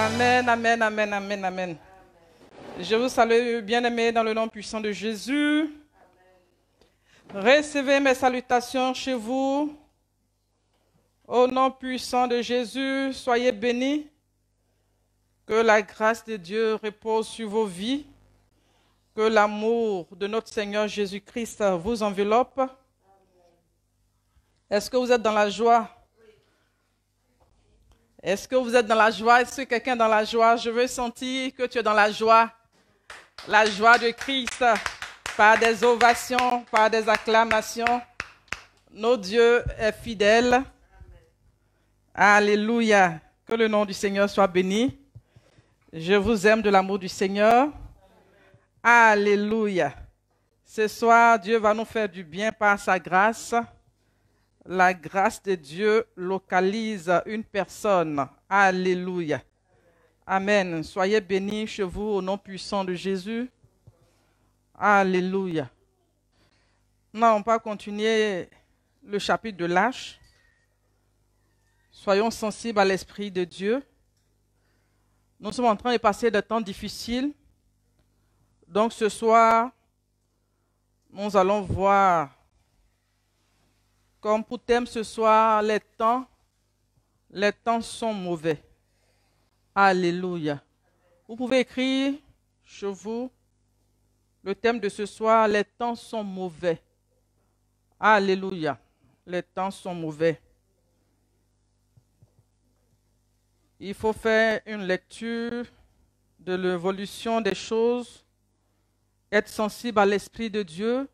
Amen, amen, amen, amen, amen. Je vous salue, bien-aimés, dans le nom puissant de Jésus. Recevez mes salutations chez vous. Au nom puissant de Jésus, soyez bénis. Que la grâce de Dieu repose sur vos vies. Que l'amour de notre Seigneur Jésus-Christ vous enveloppe. Est-ce que vous êtes dans la joie? Est-ce que vous êtes dans la joie? Est-ce que quelqu'un est dans la joie? Je veux sentir que tu es dans la joie de Christ, par des ovations, par des acclamations. Notre Dieu est fidèle. Alléluia. Que le nom du Seigneur soit béni. Je vous aime de l'amour du Seigneur. Alléluia. Ce soir, Dieu va nous faire du bien par sa grâce. La grâce de Dieu localise une personne. Alléluia. Amen. Soyez bénis chez vous au nom puissant de Jésus. Alléluia. Nous n'allons pas continuer le chapitre de Lâche. Soyons sensibles à l'Esprit de Dieu. Nous sommes en train de passer des temps difficiles. Donc ce soir, nous allons voir, comme pour thème ce soir, les temps sont mauvais. Alléluia. Vous pouvez écrire chez vous le thème de ce soir, les temps sont mauvais. Alléluia. Les temps sont mauvais. Il faut faire une lecture de l'évolution des choses, être sensible à l'Esprit de Dieu.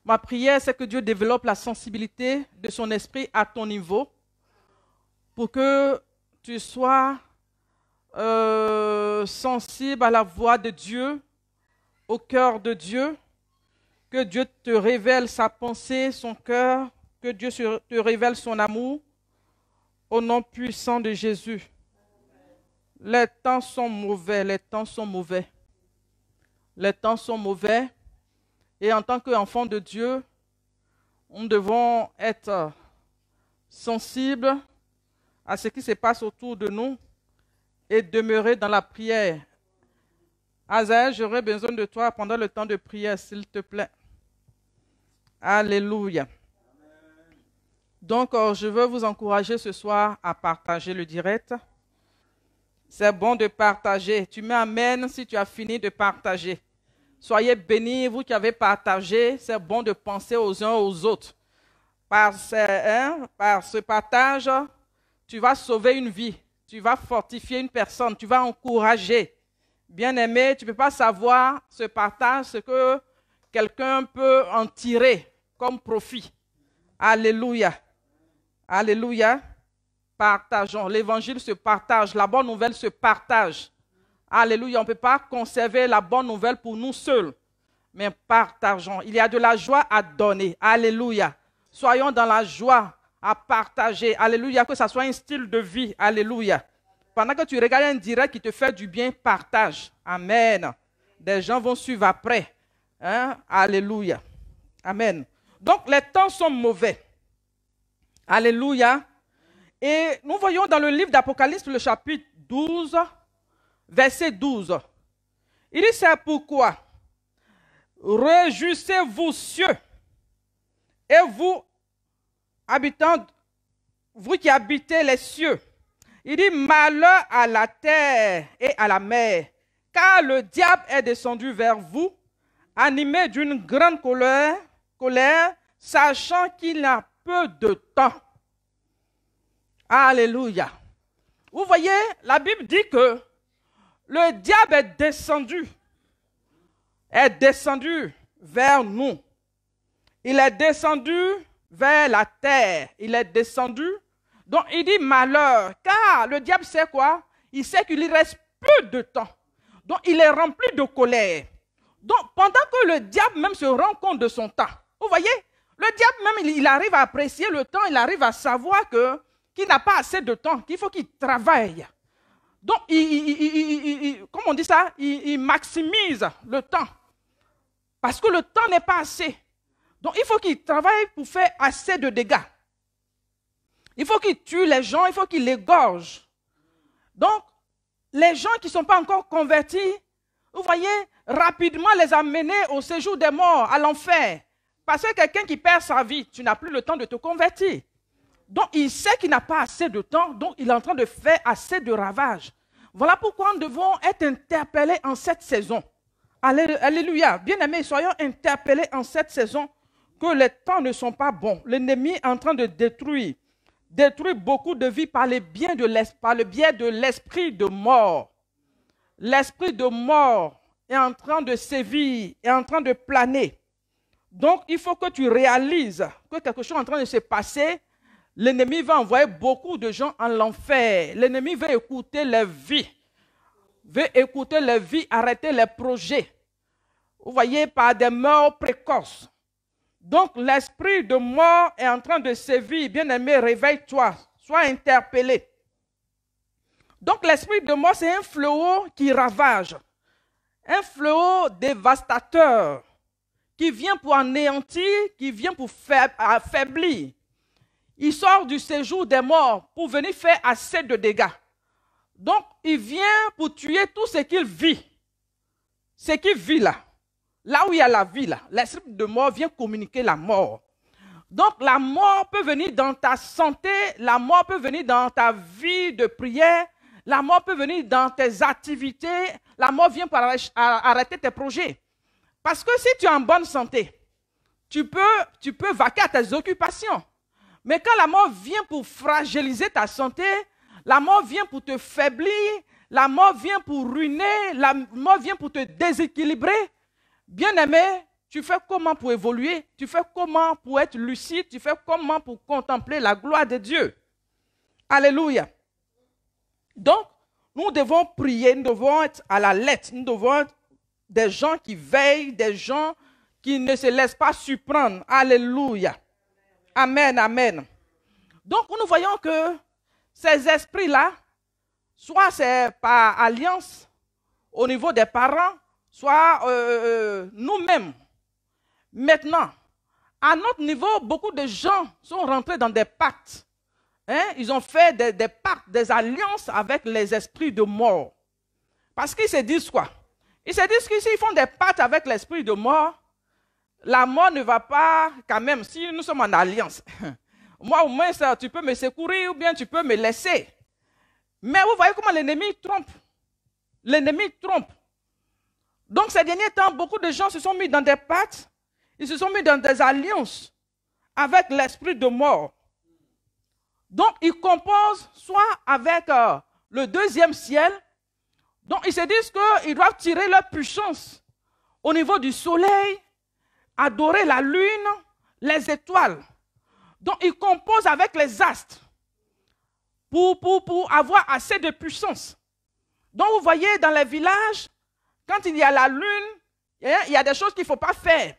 Ma prière, c'est que Dieu développe la sensibilité de son esprit à ton niveau pour que tu sois sensible à la voix de Dieu, au cœur de Dieu, que Dieu te révèle sa pensée, son cœur, que Dieu te révèle son amour, au nom puissant de Jésus. Les temps sont mauvais, les temps sont mauvais. Les temps sont mauvais. Et en tant qu'enfants de Dieu, nous devons être sensibles à ce qui se passe autour de nous et demeurer dans la prière. Azaël, j'aurai besoin de toi pendant le temps de prière, s'il te plaît. Alléluia. Donc, je veux vous encourager ce soir à partager le direct. C'est bon de partager. Tu mets amen si tu as fini de partager. Soyez bénis, vous qui avez partagé. C'est bon de penser aux uns aux autres. Par ce partage, tu vas sauver une vie. Tu vas fortifier une personne. Tu vas encourager. Bien-aimé, tu ne peux pas savoir ce partage, ce que quelqu'un peut en tirer comme profit. Alléluia. Alléluia. Partageons. L'évangile se partage. La bonne nouvelle se partage. Alléluia. On ne peut pas conserver la bonne nouvelle pour nous seuls. Mais partageons. Il y a de la joie à donner. Alléluia. Soyons dans la joie à partager. Alléluia. Que ça soit un style de vie. Alléluia. Pendant que tu regardes un direct qui te fait du bien, partage. Amen. Des gens vont suivre après. Hein? Alléluia. Amen. Donc, les temps sont mauvais. Alléluia. Et nous voyons dans le livre d'Apocalypse, le chapitre 12, verset 12. Il dit, c'est pourquoi réjouissez-vous cieux et vous, habitants, vous qui habitez les cieux. Il dit, malheur à la terre et à la mer, car le diable est descendu vers vous, animé d'une grande colère, sachant qu'il a peu de temps. Alléluia. Vous voyez, la Bible dit que le diable est descendu vers nous. Il est descendu vers la terre. Il est descendu. Donc, il dit malheur. Car le diable sait quoi? Il sait qu'il lui reste peu de temps. Donc, il est rempli de colère. Donc, pendant que le diable même se rend compte de son temps, vous voyez, le diable même, il arrive à apprécier le temps, il arrive à savoir qu'il n'a pas assez de temps, qu'il faut qu'il travaille. Donc, comment on dit ça? Il maximise le temps. Parce que le temps n'est pas assez. Donc, il faut qu'il travaille pour faire assez de dégâts. Il faut qu'il tue les gens, il faut qu'il égorge. Donc, les gens qui ne sont pas encore convertis, vous voyez, rapidement les amener au séjour des morts, à l'enfer. Parce que quelqu'un qui perd sa vie, tu n'as plus le temps de te convertir. Donc, il sait qu'il n'a pas assez de temps, donc il est en train de faire assez de ravages. Voilà pourquoi nous devons être interpellés en cette saison. Alléluia. Bien-aimés, soyons interpellés en cette saison que les temps ne sont pas bons. L'ennemi est en train de détruire beaucoup de vies par le biais de l'esprit de mort. L'esprit de mort est en train de sévir, est en train de planer. Donc, il faut que tu réalises que quelque chose est en train de se passer. L'ennemi va envoyer beaucoup de gens en l'enfer. L'ennemi veut écouter les vies. Arrêter les projets. Vous voyez, par des morts précoces. Donc, l'esprit de mort est en train de sévir. Bien-aimé, réveille-toi. Sois interpellé. Donc, l'esprit de mort, c'est un fléau qui ravage. Un fléau dévastateur qui vient pour anéantir, qui vient pour affaiblir. Il sort du séjour des morts pour venir faire assez de dégâts. Donc, il vient pour tuer tout ce qu'il vit. Ce qu'il vit là. Là où il y a la vie là. L'esprit de mort vient communiquer la mort. Donc, la mort peut venir dans ta santé. La mort peut venir dans ta vie de prière. La mort peut venir dans tes activités. La mort vient pour arrêter tes projets. Parce que si tu es en bonne santé, tu peux vaquer à tes occupations. Mais quand la mort vient pour fragiliser ta santé, la mort vient pour te faiblir, la mort vient pour ruiner, la mort vient pour te déséquilibrer. Bien-aimé, tu fais comment pour évoluer? Tu fais comment pour être lucide? Tu fais comment pour contempler la gloire de Dieu? Alléluia. Donc, nous devons prier, nous devons être à la lettre, nous devons être des gens qui veillent, des gens qui ne se laissent pas surprendre. Alléluia. Amen, amen. Donc, nous voyons que ces esprits-là, soit c'est par alliance au niveau des parents, soit nous-mêmes. Maintenant, à notre niveau, beaucoup de gens sont rentrés dans des pactes. Ils ont fait des pactes, des alliances avec les esprits de mort. Parce qu'ils se disent quoi? Ils se disent que s'ils font des pactes avec l'esprit de mort, la mort ne va pas, quand même, si nous sommes en alliance. Moi, au moins, ça, tu peux me secourir ou bien tu peux me laisser. Mais vous voyez comment l'ennemi trompe. L'ennemi trompe. Donc, ces derniers temps, beaucoup de gens se sont mis dans des pactes, ils se sont mis dans des alliances avec l'esprit de mort. Donc, ils composent soit avec le deuxième ciel. Donc, ils se disent qu'ils doivent tirer leur puissance au niveau du soleil, adorer la lune, les étoiles. Donc, ils composent avec les astres pour avoir assez de puissance. Donc, vous voyez, dans les villages, quand il y a la lune, il y a des choses qu'il ne faut pas faire.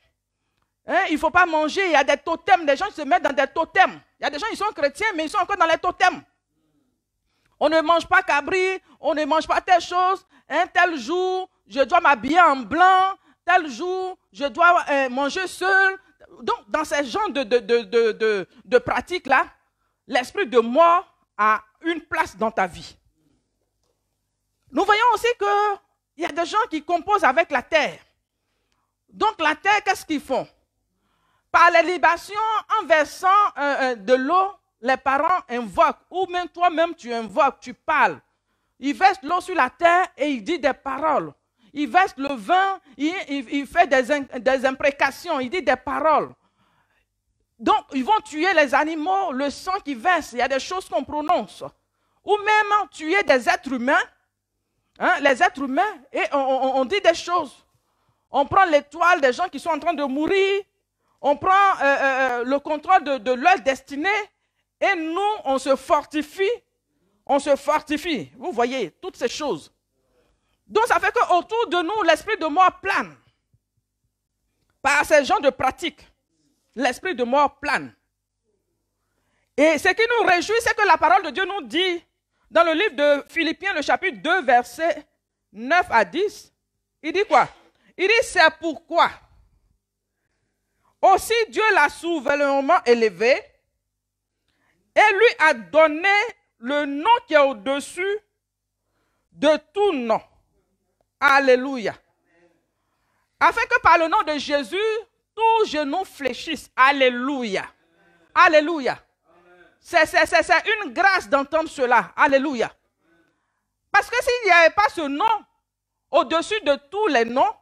Il ne faut pas manger, il y a des totems, des gens qui se mettent dans des totems. Il y a des gens qui sont chrétiens, mais ils sont encore dans les totems. On ne mange pas cabri, on ne mange pas telle chose. Tel jour, je dois m'habiller en blanc. Tel jour, je dois manger seul. Donc, dans ce genre de pratiques-là, l'esprit de mort a une place dans ta vie. Nous voyons aussi qu'il y a des gens qui composent avec la terre. Donc, la terre, qu'est-ce qu'ils font? Par les libations, en versant de l'eau, les parents invoquent, ou même toi-même tu invoques, tu parles. Ils versent l'eau sur la terre et ils disent des paroles. Ils versent le vin, il fait des imprécations, il dit des paroles. Donc, ils vont tuer les animaux, le sang qui verse, il y a des choses qu'on prononce. Ou même tuer des êtres humains, les êtres humains, et on dit des choses. On prend l'étoile des gens qui sont en train de mourir, on prend le contrôle de leur destinée, et nous, on se fortifie. On se fortifie. Vous voyez, toutes ces choses. Donc, ça fait qu'autour de nous, l'esprit de mort plane. Par ces genres de pratiques, l'esprit de mort plane. Et ce qui nous réjouit, c'est que la parole de Dieu nous dit, dans le livre de Philippiens, le chapitre 2, versets 9 à 10, il dit quoi? Il dit, c'est pourquoi aussi Dieu l'a souverainement élevé et lui a donné le nom qui est au-dessus de tout nom. Alléluia. Afin que par le nom de Jésus, tout genou fléchisse. Alléluia. Alléluia. C'est une grâce d'entendre cela. Alléluia. Parce que s'il n'y avait pas ce nom au-dessus de tous les noms,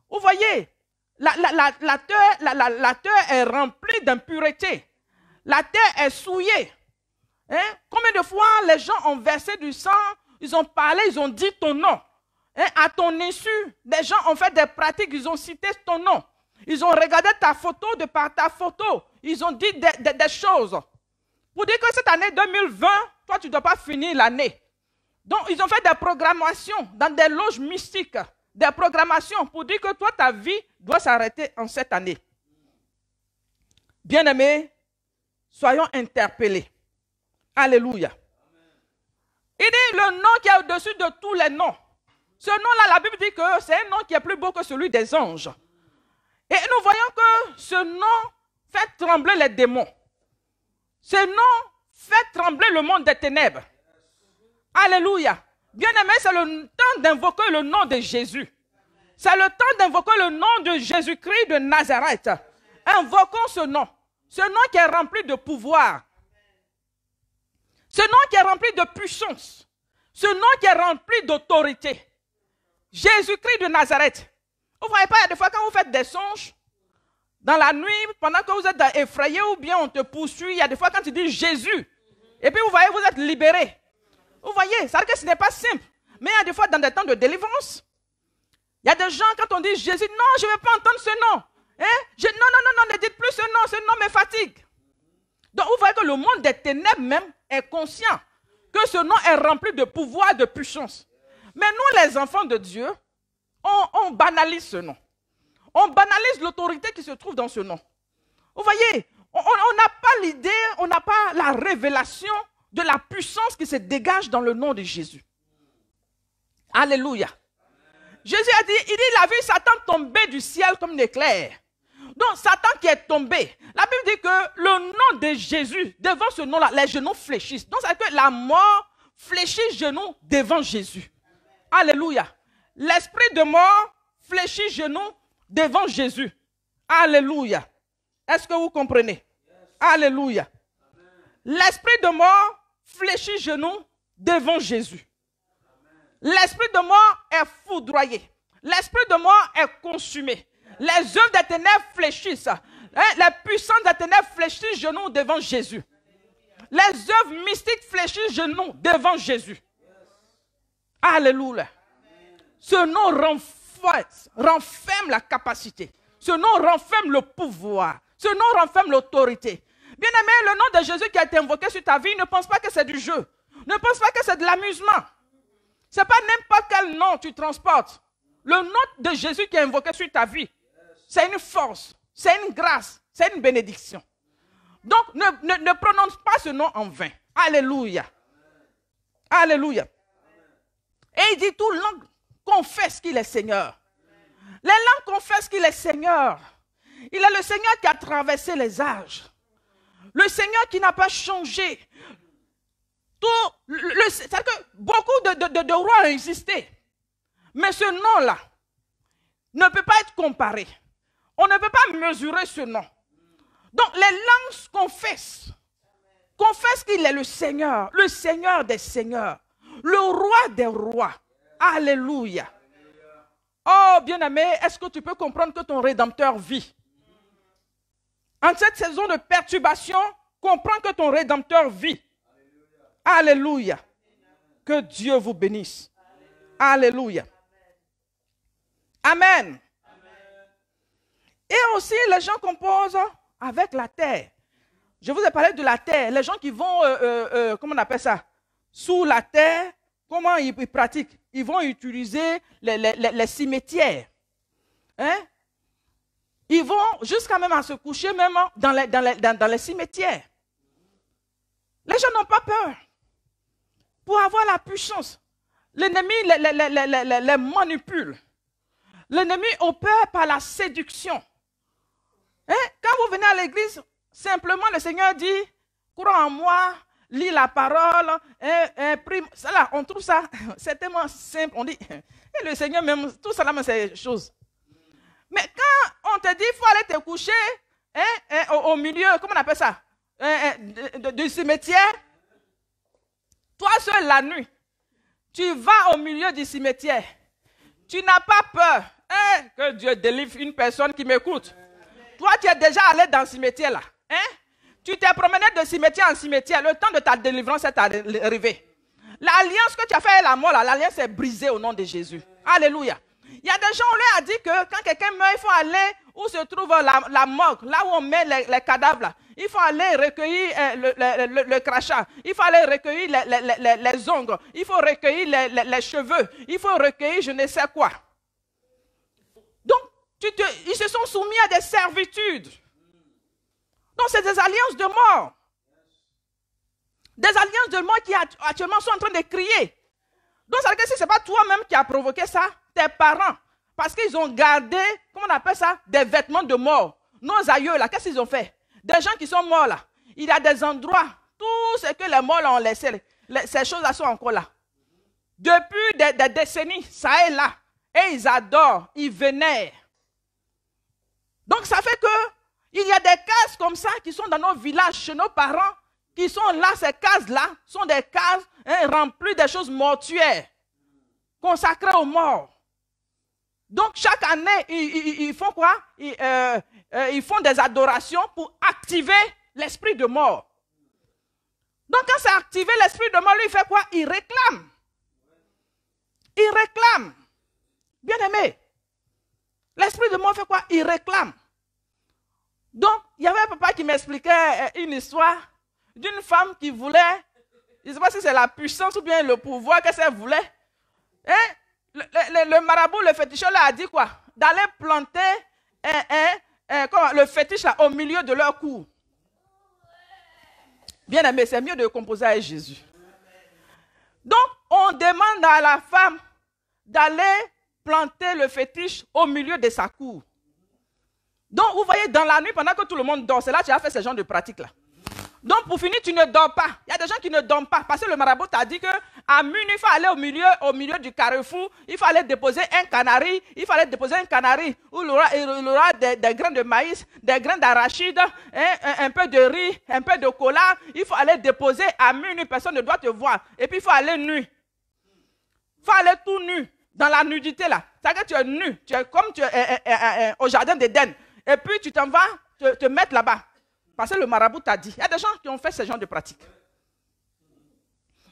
vous voyez, la terre est remplie d'impureté. La terre est souillée. Hein? Combien de fois les gens ont versé du sang, ils ont parlé, ils ont dit ton nom. Hein? À ton insu, des gens ont fait des pratiques, ils ont cité ton nom. Ils ont regardé ta photo, de par ta photo, ils ont dit des choses. Pour dire que cette année 2020, toi tu ne dois pas finir l'année. Donc ils ont fait des programmations dans des loges mystiques, des programmations pour dire que toi ta vie doit s'arrêter en cette année. Bien-aimés, soyons interpellés. Alléluia. Il dit le nom qui est au-dessus de tous les noms. Ce nom-là, la Bible dit que c'est un nom qui est plus beau que celui des anges. Et nous voyons que ce nom fait trembler les démons. Ce nom fait trembler le monde des ténèbres. Alléluia. Bien-aimé, c'est le temps d'invoquer le nom de Jésus. C'est le temps d'invoquer le nom de Jésus-Christ de Nazareth. Invoquons ce nom. Ce nom qui est rempli de pouvoir. Ce nom qui est rempli de puissance. Ce nom qui est rempli d'autorité. Jésus-Christ de Nazareth. Vous ne voyez pas, il y a des fois quand vous faites des songes, dans la nuit, pendant que vous êtes effrayé ou bien on te poursuit, il y a des fois quand tu dis Jésus, et puis vous voyez, vous êtes libéré. Vous voyez, ça veut dire que ce n'est pas simple. Mais il y a des fois dans des temps de délivrance, il y a des gens quand on dit Jésus, non, je ne veux pas entendre ce nom. Hein? Non, ne dites plus ce nom me fatigue. Donc vous voyez que le monde des ténèbres même est conscient que ce nom est rempli de pouvoir, de puissance. Mais nous les enfants de Dieu, on banalise ce nom. On banalise l'autorité qui se trouve dans ce nom. Vous voyez, on n'a pas l'idée, on n'a pas la révélation de la puissance qui se dégage dans le nom de Jésus. Alléluia. Jésus a dit, il a vu Satan tomber du ciel comme un éclair. Donc Satan qui est tombé, la Bible dit que le nom de Jésus, devant ce nom-là, les genoux fléchissent. Donc ça veut dire que la mort fléchit genoux devant Jésus. Alléluia. L'esprit de mort fléchit genoux devant Jésus. Alléluia. Est-ce que vous comprenez? Alléluia. L'esprit de mort fléchit genoux devant Jésus. L'esprit de mort est foudroyé. L'esprit de mort est consumé. Les œuvres des ténèbres fléchissent. Les puissances des ténèbres fléchissent genoux devant Jésus. Les œuvres mystiques fléchissent genoux devant Jésus. Alléluia. Ce nom renferme la capacité. Ce nom renferme le pouvoir. Ce nom renferme l'autorité. Bien-aimé, le nom de Jésus qui a été invoqué sur ta vie, ne pense pas que c'est du jeu. Ne pense pas que c'est de l'amusement. Ce n'est pas n'importe quel nom tu transportes. Le nom de Jésus qui est invoqué sur ta vie, c'est une force, c'est une grâce, c'est une bénédiction. Donc, ne prononce pas ce nom en vain. Alléluia. Alléluia. Et il dit, toute langue confesse qu'il est Seigneur. Les langues confessent qu'il est Seigneur. Il est le Seigneur qui a traversé les âges. Le Seigneur qui n'a pas changé. C'est-à-dire que beaucoup de rois ont existé. Mais ce nom-là ne peut pas être comparé. On ne peut pas mesurer ce nom. Donc les langues confessent qu'il est le Seigneur des seigneurs, le roi des rois. Alléluia. Oh bien-aimé, est-ce que tu peux comprendre que ton Rédempteur vit? En cette saison de perturbation, comprends que ton Rédempteur vit. Alléluia. Que Dieu vous bénisse. Alléluia. Amen. Et aussi, les gens composent avec la terre. Je vous ai parlé de la terre. Les gens qui vont, comment on appelle ça? Sous la terre, comment ils pratiquent? Ils vont utiliser les cimetières. Hein? Ils vont jusqu'à même à se coucher même dans les cimetières. Les gens n'ont pas peur. Pour avoir la puissance, l'ennemi les manipule. L'ennemi opère par la séduction. Hein? Quand vous venez à l'église, simplement le Seigneur dit, crois en moi, lis la parole, prime. Ça là, on trouve ça, c'est tellement simple. On dit, et le Seigneur même, tout ça là, c'est des choses. Mais quand on te dit, il faut aller te coucher au milieu, comment on appelle ça, du cimetière, toi seul la nuit, tu vas au milieu du cimetière. Tu n'as pas peur que Dieu délivre une personne qui m'écoute. Toi, tu es déjà allé dans le cimetière là. Tu t'es promené de cimetière en cimetière. Le temps de ta délivrance est arrivé. L'alliance que tu as fait avec la mort, l'alliance est brisée au nom de Jésus. Alléluia. Il y a des gens, on leur a dit que quand quelqu'un meurt, il faut aller où se trouve la morgue, là où on met les cadavres. Là. Il faut aller recueillir le crachat. Il faut aller recueillir les ongles. Il faut recueillir les cheveux. Il faut recueillir je ne sais quoi. Donc, ils se sont soumis à des servitudes. Donc, c'est des alliances de mort. Des alliances de mort qui actuellement sont en train de crier. Donc, ça veut dire que si ce n'est pas toi-même qui as provoqué ça, tes parents, parce qu'ils ont gardé, comment on appelle ça, des vêtements de mort. Nos aïeux, là, qu'est-ce qu'ils ont fait? Des gens qui sont morts, là. Il y a des endroits, tout ce que les morts là, ont laissé, ces choses-là sont encore là. Depuis des décennies, ça est là. Et ils adorent, ils vénèrent. Donc, ça fait que il y a des cases comme ça qui sont dans nos villages, chez nos parents, qui sont là, ces cases-là, sont des cases remplies de choses mortuaires, consacrées aux morts. Donc, chaque année, ils font quoi? Ils font des adorations pour activer l'esprit de mort. Donc, quand c'est activé, l'esprit de mort, lui, il fait quoi? Il réclame. Il réclame. Bien aimé. L'esprit de mort fait quoi? Il réclame. Donc, il y avait un papa qui m'expliquait une histoire d'une femme qui voulait, je ne sais pas si c'est la puissance ou bien le pouvoir qu'elle voulait. Le marabout, le féticheur, là, a dit quoi? D'aller planter le fétiche là, au milieu de leur cou. Bien aimé, c'est mieux de composer avec Jésus. Donc, on demande à la femme d'aller planter le fétiche au milieu de sa cour. Donc, vous voyez, dans la nuit, pendant que tout le monde dort, c'est là que tu as fait ce genre de pratique-là. Donc, pour finir, tu ne dors pas. Il y a des gens qui ne dorment pas. Parce que le marabout t'a dit qu'à minuit, il faut aller au milieu du carrefour. Il faut aller déposer un canari. Il faut aller déposer un canari où il y aura des grains de maïs, des grains d'arachide, un peu de riz, un peu de cola. Il faut aller déposer à minuit. Personne ne doit te voir. Et puis, il faut aller nu. Il faut aller tout nu. Dans la nudité, là. C'est-à-dire que tu es nu. Tu es comme tu es au jardin d'Éden. Et puis, tu t'en vas te mettre là-bas. Parce que le marabout t'a dit. Il y a des gens qui ont fait ce genre de pratique.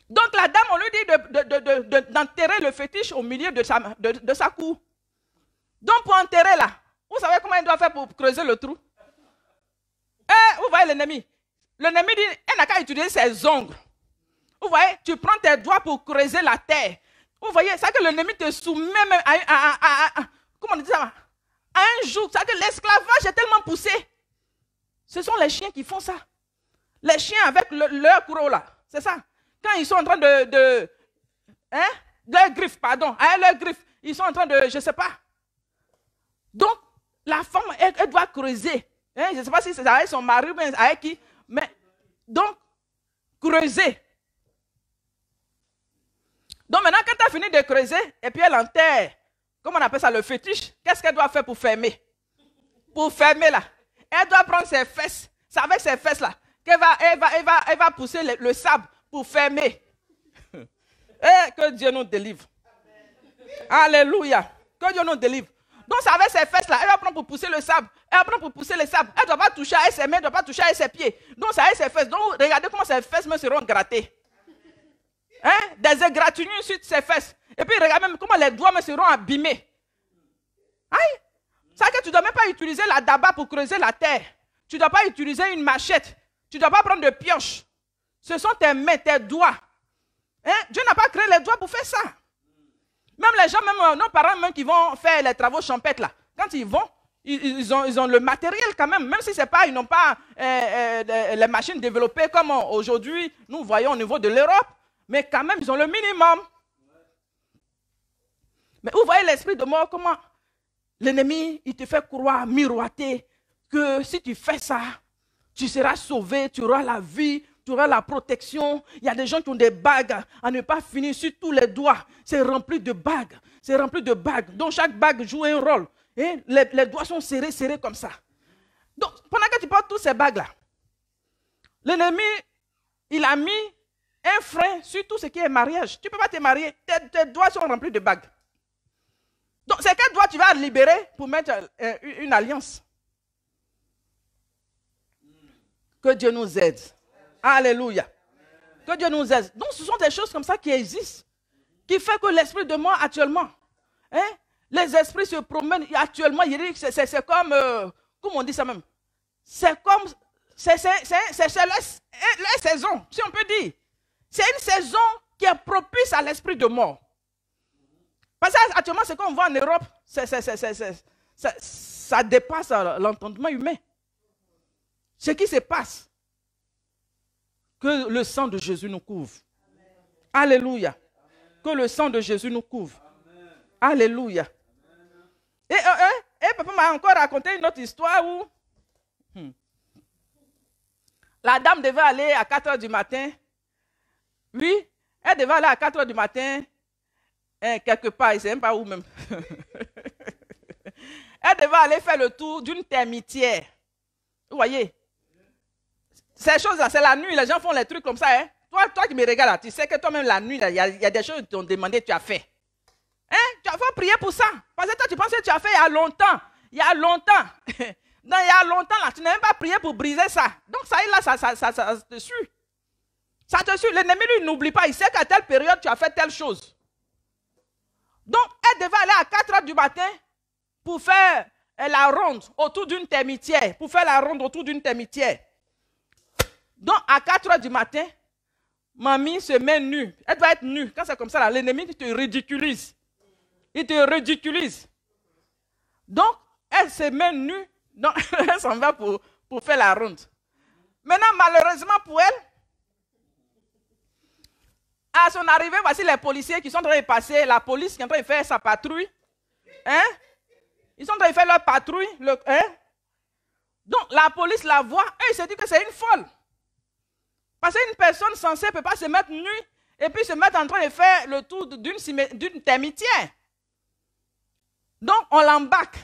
Donc la dame, on lui dit d'enterrer le fétiche au milieu de sa cour. Donc pour enterrer là, vous savez comment il doit faire pour creuser le trou? Vous voyez l'ennemi. L'ennemi dit, il n'a qu'à utiliser ses ongles. Vous voyez, tu prends tes doigts pour creuser la terre. Vous voyez, c'est que l'ennemi te soumet même comment on dit ça? À un joug. C'est que l'esclavage est tellement poussé. Ce sont les chiens qui font ça. Les chiens avec leur croc là. C'est ça. Quand ils sont en train leurs griffes, pardon. Avec leurs griffes, ils sont en train de, je ne sais pas. Donc, la femme, elle doit creuser. Je ne sais pas si c'est avec son mari ou avec qui. Mais, donc, creuser. Donc, maintenant, quand tu as fini de creuser, et puis elle enterre, comment on appelle ça, le fétiche, qu'est-ce qu'elle doit faire pour fermer? Pour fermer là. Elle doit prendre ses fesses. C'est avec ses fesses là qu'elle va pousser le sable pour fermer. Et que Dieu nous délivre. Alléluia. Que Dieu nous délivre. Donc c'est avec ses fesses là. Elle va prendre pour pousser le sable. Elle va prendre pour pousser le sable. Elle ne doit pas toucher à ses mains, elle ne doit pas toucher à ses pieds. Donc c'est avec ses fesses. Donc regardez comment ses fesses me seront grattées. Des égratignures sur ses fesses. Et puis regardez même comment les doigts me seront abîmés. Aïe. C'est que tu ne dois même pas utiliser la daba pour creuser la terre. Tu ne dois pas utiliser une machette. Tu ne dois pas prendre de pioche. Ce sont tes mains, tes doigts. Dieu n'a pas créé les doigts pour faire ça. Même les gens, même nos parents même qui vont faire les travaux champêtres là, quand ils vont, ils ont le matériel quand même. Même si c'est pas, ils n'ont pas les machines développées comme aujourd'hui nous voyons au niveau de l'Europe, mais quand même ils ont le minimum. Mais vous voyez l'esprit de mort, comment l'ennemi, il te fait croire, miroiter, que si tu fais ça, tu seras sauvé, tu auras la vie tu auras la protection. Il y a des gens qui ont des bagues à ne pas finir sur tous les doigts. C'est rempli de bagues. C'est rempli de bagues. Donc chaque bague joue un rôle. Et les doigts sont serrés comme ça. Donc pendant que tu portes toutes ces bagues-là, l'ennemi, il a mis un frein sur tout ce qui est mariage. Tu ne peux pas te marier. Tes doigts sont remplis de bagues. Donc c'est quel doigt tu vas libérer pour mettre une alliance? Que Dieu nous aide. Alléluia. Que Dieu nous aide. Donc, ce sont des choses comme ça qui existent, qui fait que l'esprit de mort actuellement, hein, les esprits se promènent actuellement. C'est comme, comment on dit ça même? C'est comme, c'est la saison, si on peut dire. C'est une saison qui est propice à l'esprit de mort. Parce que actuellement, ce qu'on voit en Europe, ça dépasse l'entendement humain. Ce qui se passe, que le sang de Jésus nous couvre. Amen. Alléluia. Que le sang de Jésus nous couvre. Amen. Alléluia. Et papa m'a encore raconté une autre histoire où la dame devait aller à 4 heures du matin. Oui, elle devait aller à 4 heures du matin, quelque part, elle ne sait même pas où même. Elle devait aller faire le tour d'une termitière. Vous voyez? Ces choses-là, c'est la nuit, les gens font les trucs comme ça. Hein? Toi qui me regardes, là, tu sais que toi-même la nuit, il y a des choses qui t'ont demandé, tu as fait. Hein? Tu vas prier pour ça. Parce que toi, tu penses que tu as fait il y a longtemps. Il y a longtemps. Non, il y a longtemps, là, tu n'as même pas prié pour briser ça. Donc, ça y est, là, ça te suit. Ça te suit. L'ennemi, lui, n'oublie pas. Il sait qu'à telle période, tu as fait telle chose. Donc, elle devait aller à 4 heures du matin pour faire la ronde autour d'une termitière. Pour faire la ronde autour d'une termitière. Donc, à 4 heures du matin, mamie se met nue. Elle doit être nue. Quand c'est comme ça, l'ennemi te ridiculise. Il te ridiculise. Donc, elle se met nue. Donc, elle s'en va pour faire la ronde. Maintenant, malheureusement pour elle, à son arrivée, voici les policiers qui sont en train de passer, la police qui est en train de faire sa patrouille. Hein? Ils sont en train de faire leur patrouille. Hein? Donc, la police la voit et il se dit que c'est une folle. Parce qu'une personne censée ne peut pas se mettre nue et puis se mettre en train de faire le tour d'une termitière. Donc, on l'embarque.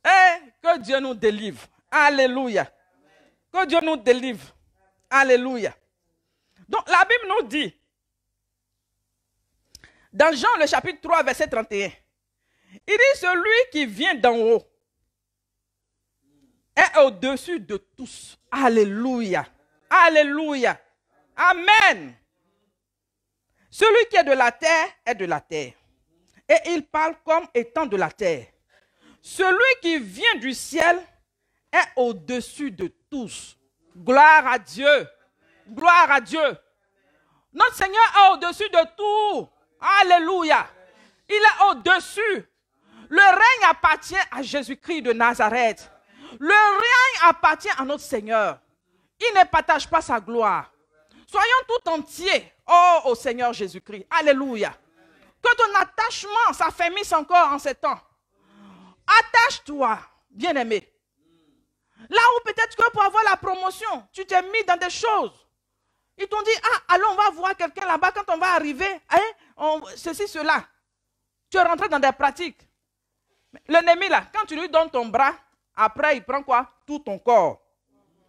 Et que Dieu nous délivre. Alléluia. Que Dieu nous délivre. Alléluia. Donc, la Bible nous dit, dans Jean le chapitre 3, verset 31, il dit, celui qui vient d'en haut est au-dessus de tous. Alléluia. Alléluia. Amen. Celui qui est de la terre est de la terre. Et il parle comme étant de la terre. Celui qui vient du ciel est au-dessus de tous. Gloire à Dieu. Gloire à Dieu. Notre Seigneur est au-dessus de tout. Alléluia. Il est au-dessus. Le règne appartient à Jésus-Christ de Nazareth. Le règne appartient à notre Seigneur. Il ne partage pas sa gloire. Soyons tout entiers au Seigneur Jésus-Christ. Alléluia. Que ton attachement s'affermisse encore en ces temps. Attache-toi, bien-aimé. Là où peut-être que pour avoir la promotion, tu t'es mis dans des choses. Ils t'ont dit, allons, on va voir quelqu'un là-bas quand on va arriver. Hein, ceci, cela. Tu es rentré dans des pratiques. L'ennemi là, quand tu lui donnes ton bras, après il prend quoi? Tout ton corps.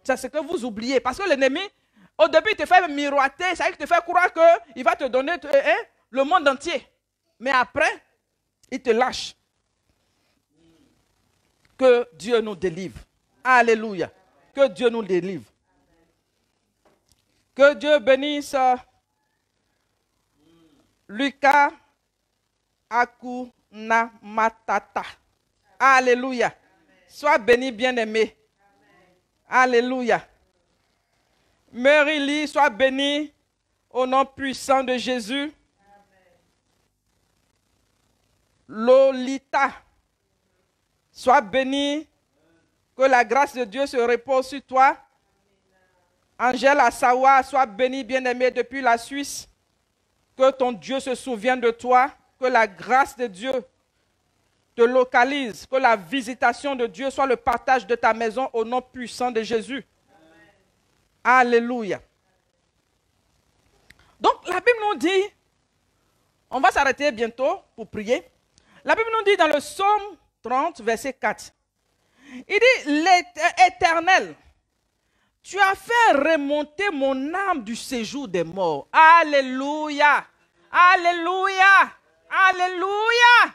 C'est ce que vous oubliez. Parce que l'ennemi, au début, il te fait miroiter, ça, il te fait croire qu'il va te donner le monde entier. Mais après, il te lâche. Que Dieu nous délivre. Alléluia. Que Dieu nous délivre. Que Dieu bénisse Lucas Akunamatata. Alléluia. Sois béni, bien-aimé. Alléluia. Marie-Lee, sois bénie au nom puissant de Jésus. Lolita, sois bénie. Que la grâce de Dieu se repose sur toi. Angèle Assawa, sois bénie, bien-aimée, depuis la Suisse. Que ton Dieu se souvienne de toi. Que la grâce de Dieu te localise. Que la visitation de Dieu soit le partage de ta maison au nom puissant de Jésus. Alléluia. Donc, la Bible nous dit, on va s'arrêter bientôt pour prier. La Bible nous dit dans le psaume 30, verset 4, il dit, l'Éternel, tu as fait remonter mon âme du séjour des morts. Alléluia. Alléluia. Alléluia.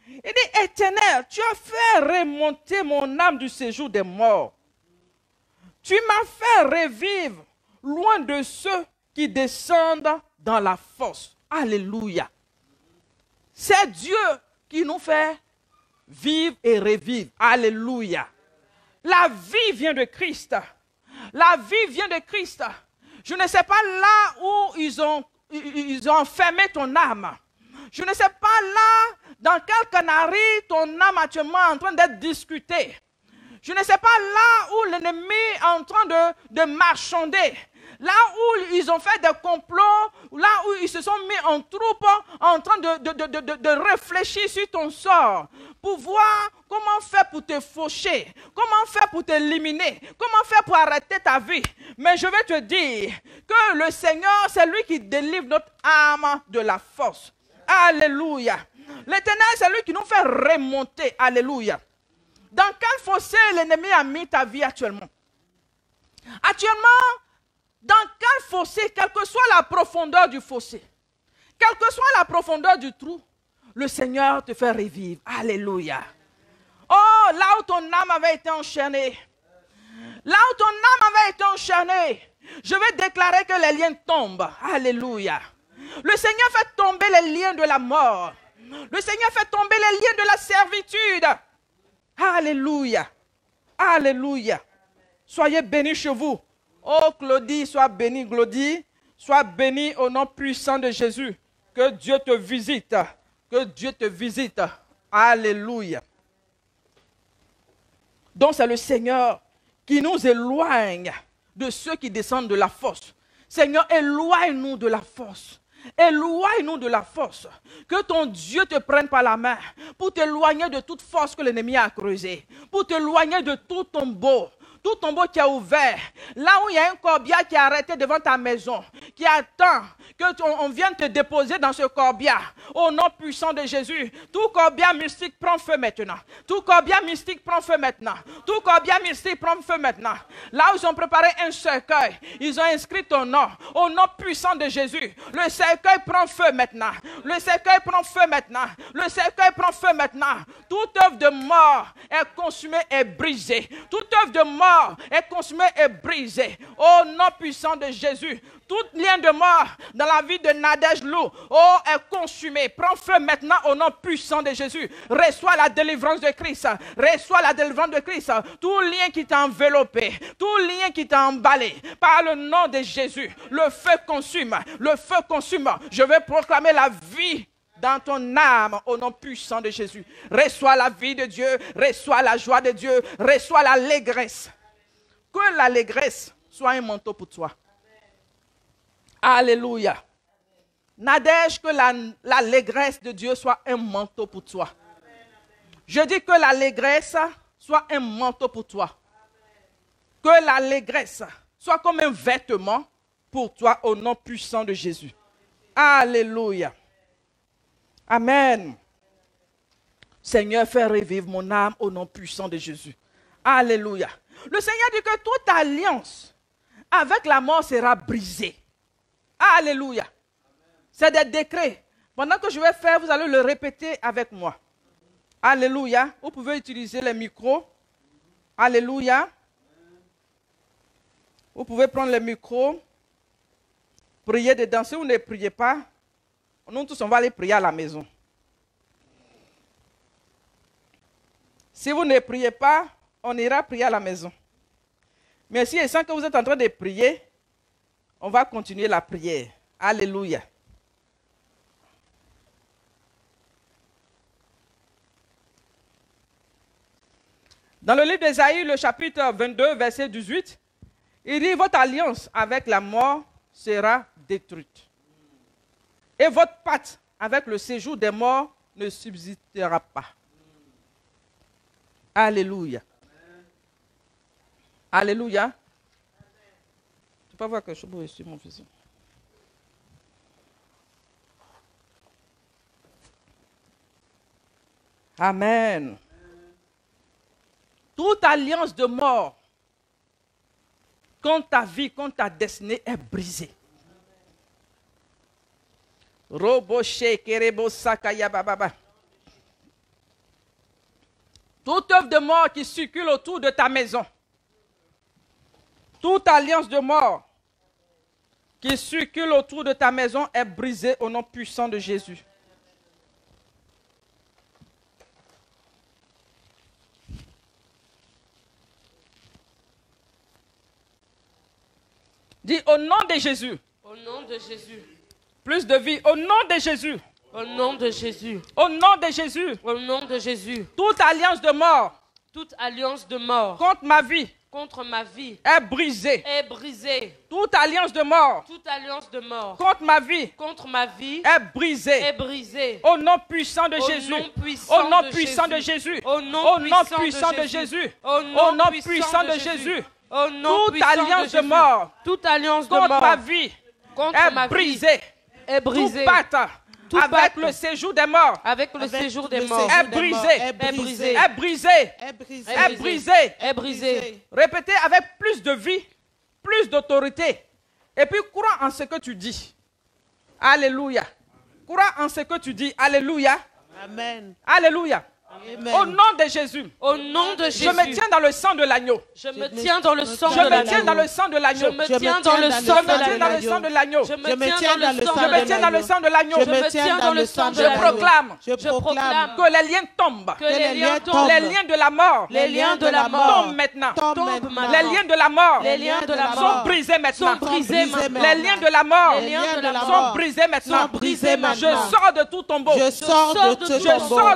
Il dit, Éternel, tu as fait remonter mon âme du séjour des morts. Tu m'as fait revivre loin de ceux qui descendent dans la fosse. Alléluia. C'est Dieu qui nous fait vivre et revivre. Alléluia. La vie vient de Christ. La vie vient de Christ. Je ne sais pas là où ils ont enfermé ton âme. Je ne sais pas là dans quel canari ton âme actuellement est en train d'être discutée. Je ne sais pas là où l'ennemi est en train de marchander. Là où ils ont fait des complots, là où ils se sont mis en troupe, en train de réfléchir sur ton sort, pour voir comment faire pour te faucher, comment faire pour t'éliminer, comment faire pour arrêter ta vie. Mais je vais te dire que le Seigneur, c'est lui qui délivre notre âme de la force. Alléluia. L'Éternel, c'est lui qui nous fait remonter. Alléluia. Dans quel fossé l'ennemi a mis ta vie actuellement? Actuellement, dans quel fossé, quelle que soit la profondeur du fossé, quelle que soit la profondeur du trou, le Seigneur te fait revivre. Alléluia. Oh, là où ton âme avait été enchaînée, là où ton âme avait été enchaînée, je vais déclarer que les liens tombent. Alléluia. Le Seigneur fait tomber les liens de la mort. Le Seigneur fait tomber les liens de la servitude. Alléluia. Alléluia. Soyez bénis chez vous. Oh Claudie, sois bénie Claudie. Sois bénie au nom puissant de Jésus. Que Dieu te visite. Que Dieu te visite. Alléluia. Donc c'est le Seigneur qui nous éloigne de ceux qui descendent de la fosse. Seigneur, éloigne-nous de la fosse. Éloigne-nous de la force. Que ton Dieu te prenne par la main pour t'éloigner de toute force que l'ennemi a creusée. Pour t'éloigner de tout tombeau. Tout tombeau qui est ouvert. Là où il y a un corbillard qui est arrêté devant ta maison. Qui attend qu'on vienne te déposer dans ce corbillard. Au nom puissant de Jésus. Tout corbillard mystique prend feu maintenant. Tout corbillard mystique prend feu maintenant. Tout corbillard mystique prend feu maintenant. Là où ils ont préparé un cercueil. Ils ont inscrit ton nom. Au nom puissant de Jésus. Le cercueil prend feu maintenant. Le cercueil prend feu maintenant. Le cercueil prend feu maintenant. Toute œuvre de mort est consumée et brisée. Toute œuvre de mort est consumée et brisée. Au nom puissant de Jésus. Tout lien de mort dans la vie de Nadège Lou, oh, est consumé. Prends feu maintenant au nom puissant de Jésus. Reçois la délivrance de Christ. Reçois la délivrance de Christ. Tout lien qui t'a enveloppé, tout lien qui t'a emballé, par le nom de Jésus, le feu consume. Le feu consume. Je vais proclamer la vie dans ton âme au nom puissant de Jésus. Reçois la vie de Dieu. Reçois la joie de Dieu. Reçois l'allégresse. Que l'allégresse soit un manteau pour toi. Alléluia. Nadège, que l'allégresse de Dieu soit un manteau pour toi. Je dis que l'allégresse soit un manteau pour toi. Que l'allégresse soit comme un vêtement pour toi au nom puissant de Jésus. Alléluia. Amen. Seigneur, fais revivre mon âme au nom puissant de Jésus. Alléluia. Le Seigneur dit que toute alliance avec la mort sera brisée. Alléluia. C'est des décrets. Pendant que je vais faire, vous allez le répéter avec moi. Alléluia. Vous pouvez utiliser les micros. Alléluia. Vous pouvez prendre les micros. Priez dedans. Si vous ne priez pas, nous tous, on va aller prier à la maison. Si vous ne priez pas, on ira prier à la maison. Mais si je sens que vous êtes en train de prier, on va continuer la prière. Alléluia. Dans le livre d'Ésaïe, le chapitre 22, verset 18, il dit, votre alliance avec la mort sera détruite. Et votre pacte avec le séjour des morts ne subsistera pas. Alléluia. Alléluia. peux pas voir quelque chose pour sur mon fils. Amen. Toute alliance de mort contre ta vie, contre ta destinée est brisée. Roboche, kerebo, sakaya, bababa. Toute œuvre de mort qui circule autour de ta maison, toute alliance de mort qui circule autour de ta maison est brisée au nom puissant de Jésus. Dis au nom de Jésus. Au nom de Jésus. Plus de vie. Au nom de Jésus. Au nom de Jésus. Au nom de Jésus. Au nom de Jésus. Toute alliance de mort. Toute alliance de mort. Contre ma vie. Contre ma vie. Est brisée. Est brisée. Toute alliance de mort. Toute alliance de mort. Contre ma vie. Contre ma vie. Est brisée. Est brisée. Au nom puissant de Jésus. Au nom puissant de Jésus. Au nom puissant de Jésus. Au nom puissant de Jésus. Au nom toute alliance de mort. Toute alliance de contre mort. ma vie. Est brisée. Est brisée. Tout pacte. Avec le séjour des morts. Avec le séjour des morts. Est brisé. Est brisé. Est brisé. Est brisé. Est brisé. Est brisé. Répétez avec plus de vie, plus d'autorité. Et puis crois en ce que tu dis. Alléluia. Crois en ce que tu dis. Alléluia. Amen. Alléluia. Amen. Au nom de Jésus. Au nom de Jésus. Je me tiens dans le sang de l'agneau. Je me tiens dans le sang de l'agneau. Je me l'agneau. tiens dans le sang de l'agneau. Je me tiens dans le sang de l'agneau. Je me tiens dans le sang de l'agneau. Je me tiens dans le sang de l'agneau. Je proclame que les liens tombent. Que les liens tombent. Les liens de la mort. Les liens de la mort tombent maintenant. Les liens de la mort. Les liens de la mort sont brisés maintenant. Sont brisés maintenant. Les liens de la mort. Les liens de la sont mort brisés maintenant. Sont brisés maintenant. Je sors de tout tombeau. Je sors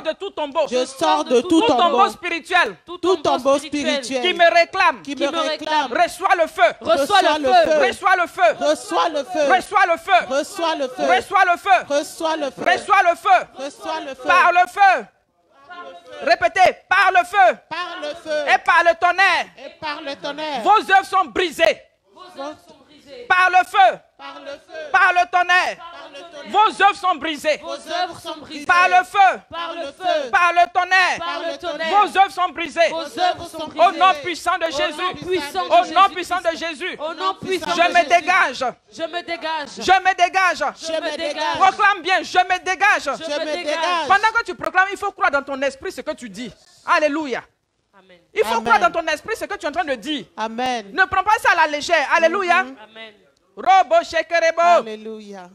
de tout tombeau. Je sors de tout tombeau spirituel. Tout tombeau spirituel qui me réclame. Qui me réclame. Reçois le feu. Reçois le feu. Reçois le feu. Reçois le feu. Reçois le feu. Reçois le feu. Reçois le feu. Reçois le feu. Reçois le feu. Reçois le feu. Par le feu. Répétez, par le feu. Par le feu. Et par le tonnerre. Et par le tonnerre. Vos œuvres sont brisées. Par le feu. Par le feu. Par le tonnerre. Par le tonnerre. Vos œuvres sont brisées. Vos œuvres sont brisées. Par le feu. Par le feu. Par le tonnerre. Par le tonnerre. Vos œuvres sont brisées. Vos œuvres sont brisées. Au nom puissant de Jésus. Au nom puissant de Jésus. Au nom puissant de Je me Jésus. dégage. Je me dégage. Je me dégage. Je me dégage. Proclame bien, je me dégage. Je me dégage. Pendant que tu proclames, il faut croire dans ton esprit ce que tu dis. Alléluia. Amen. Il faut Amen. croire dans ton esprit ce que tu es en train de dire. Amen. Ne prends pas ça à la légère. Alléluia. Amen. Robo shekerebo. Alléluia.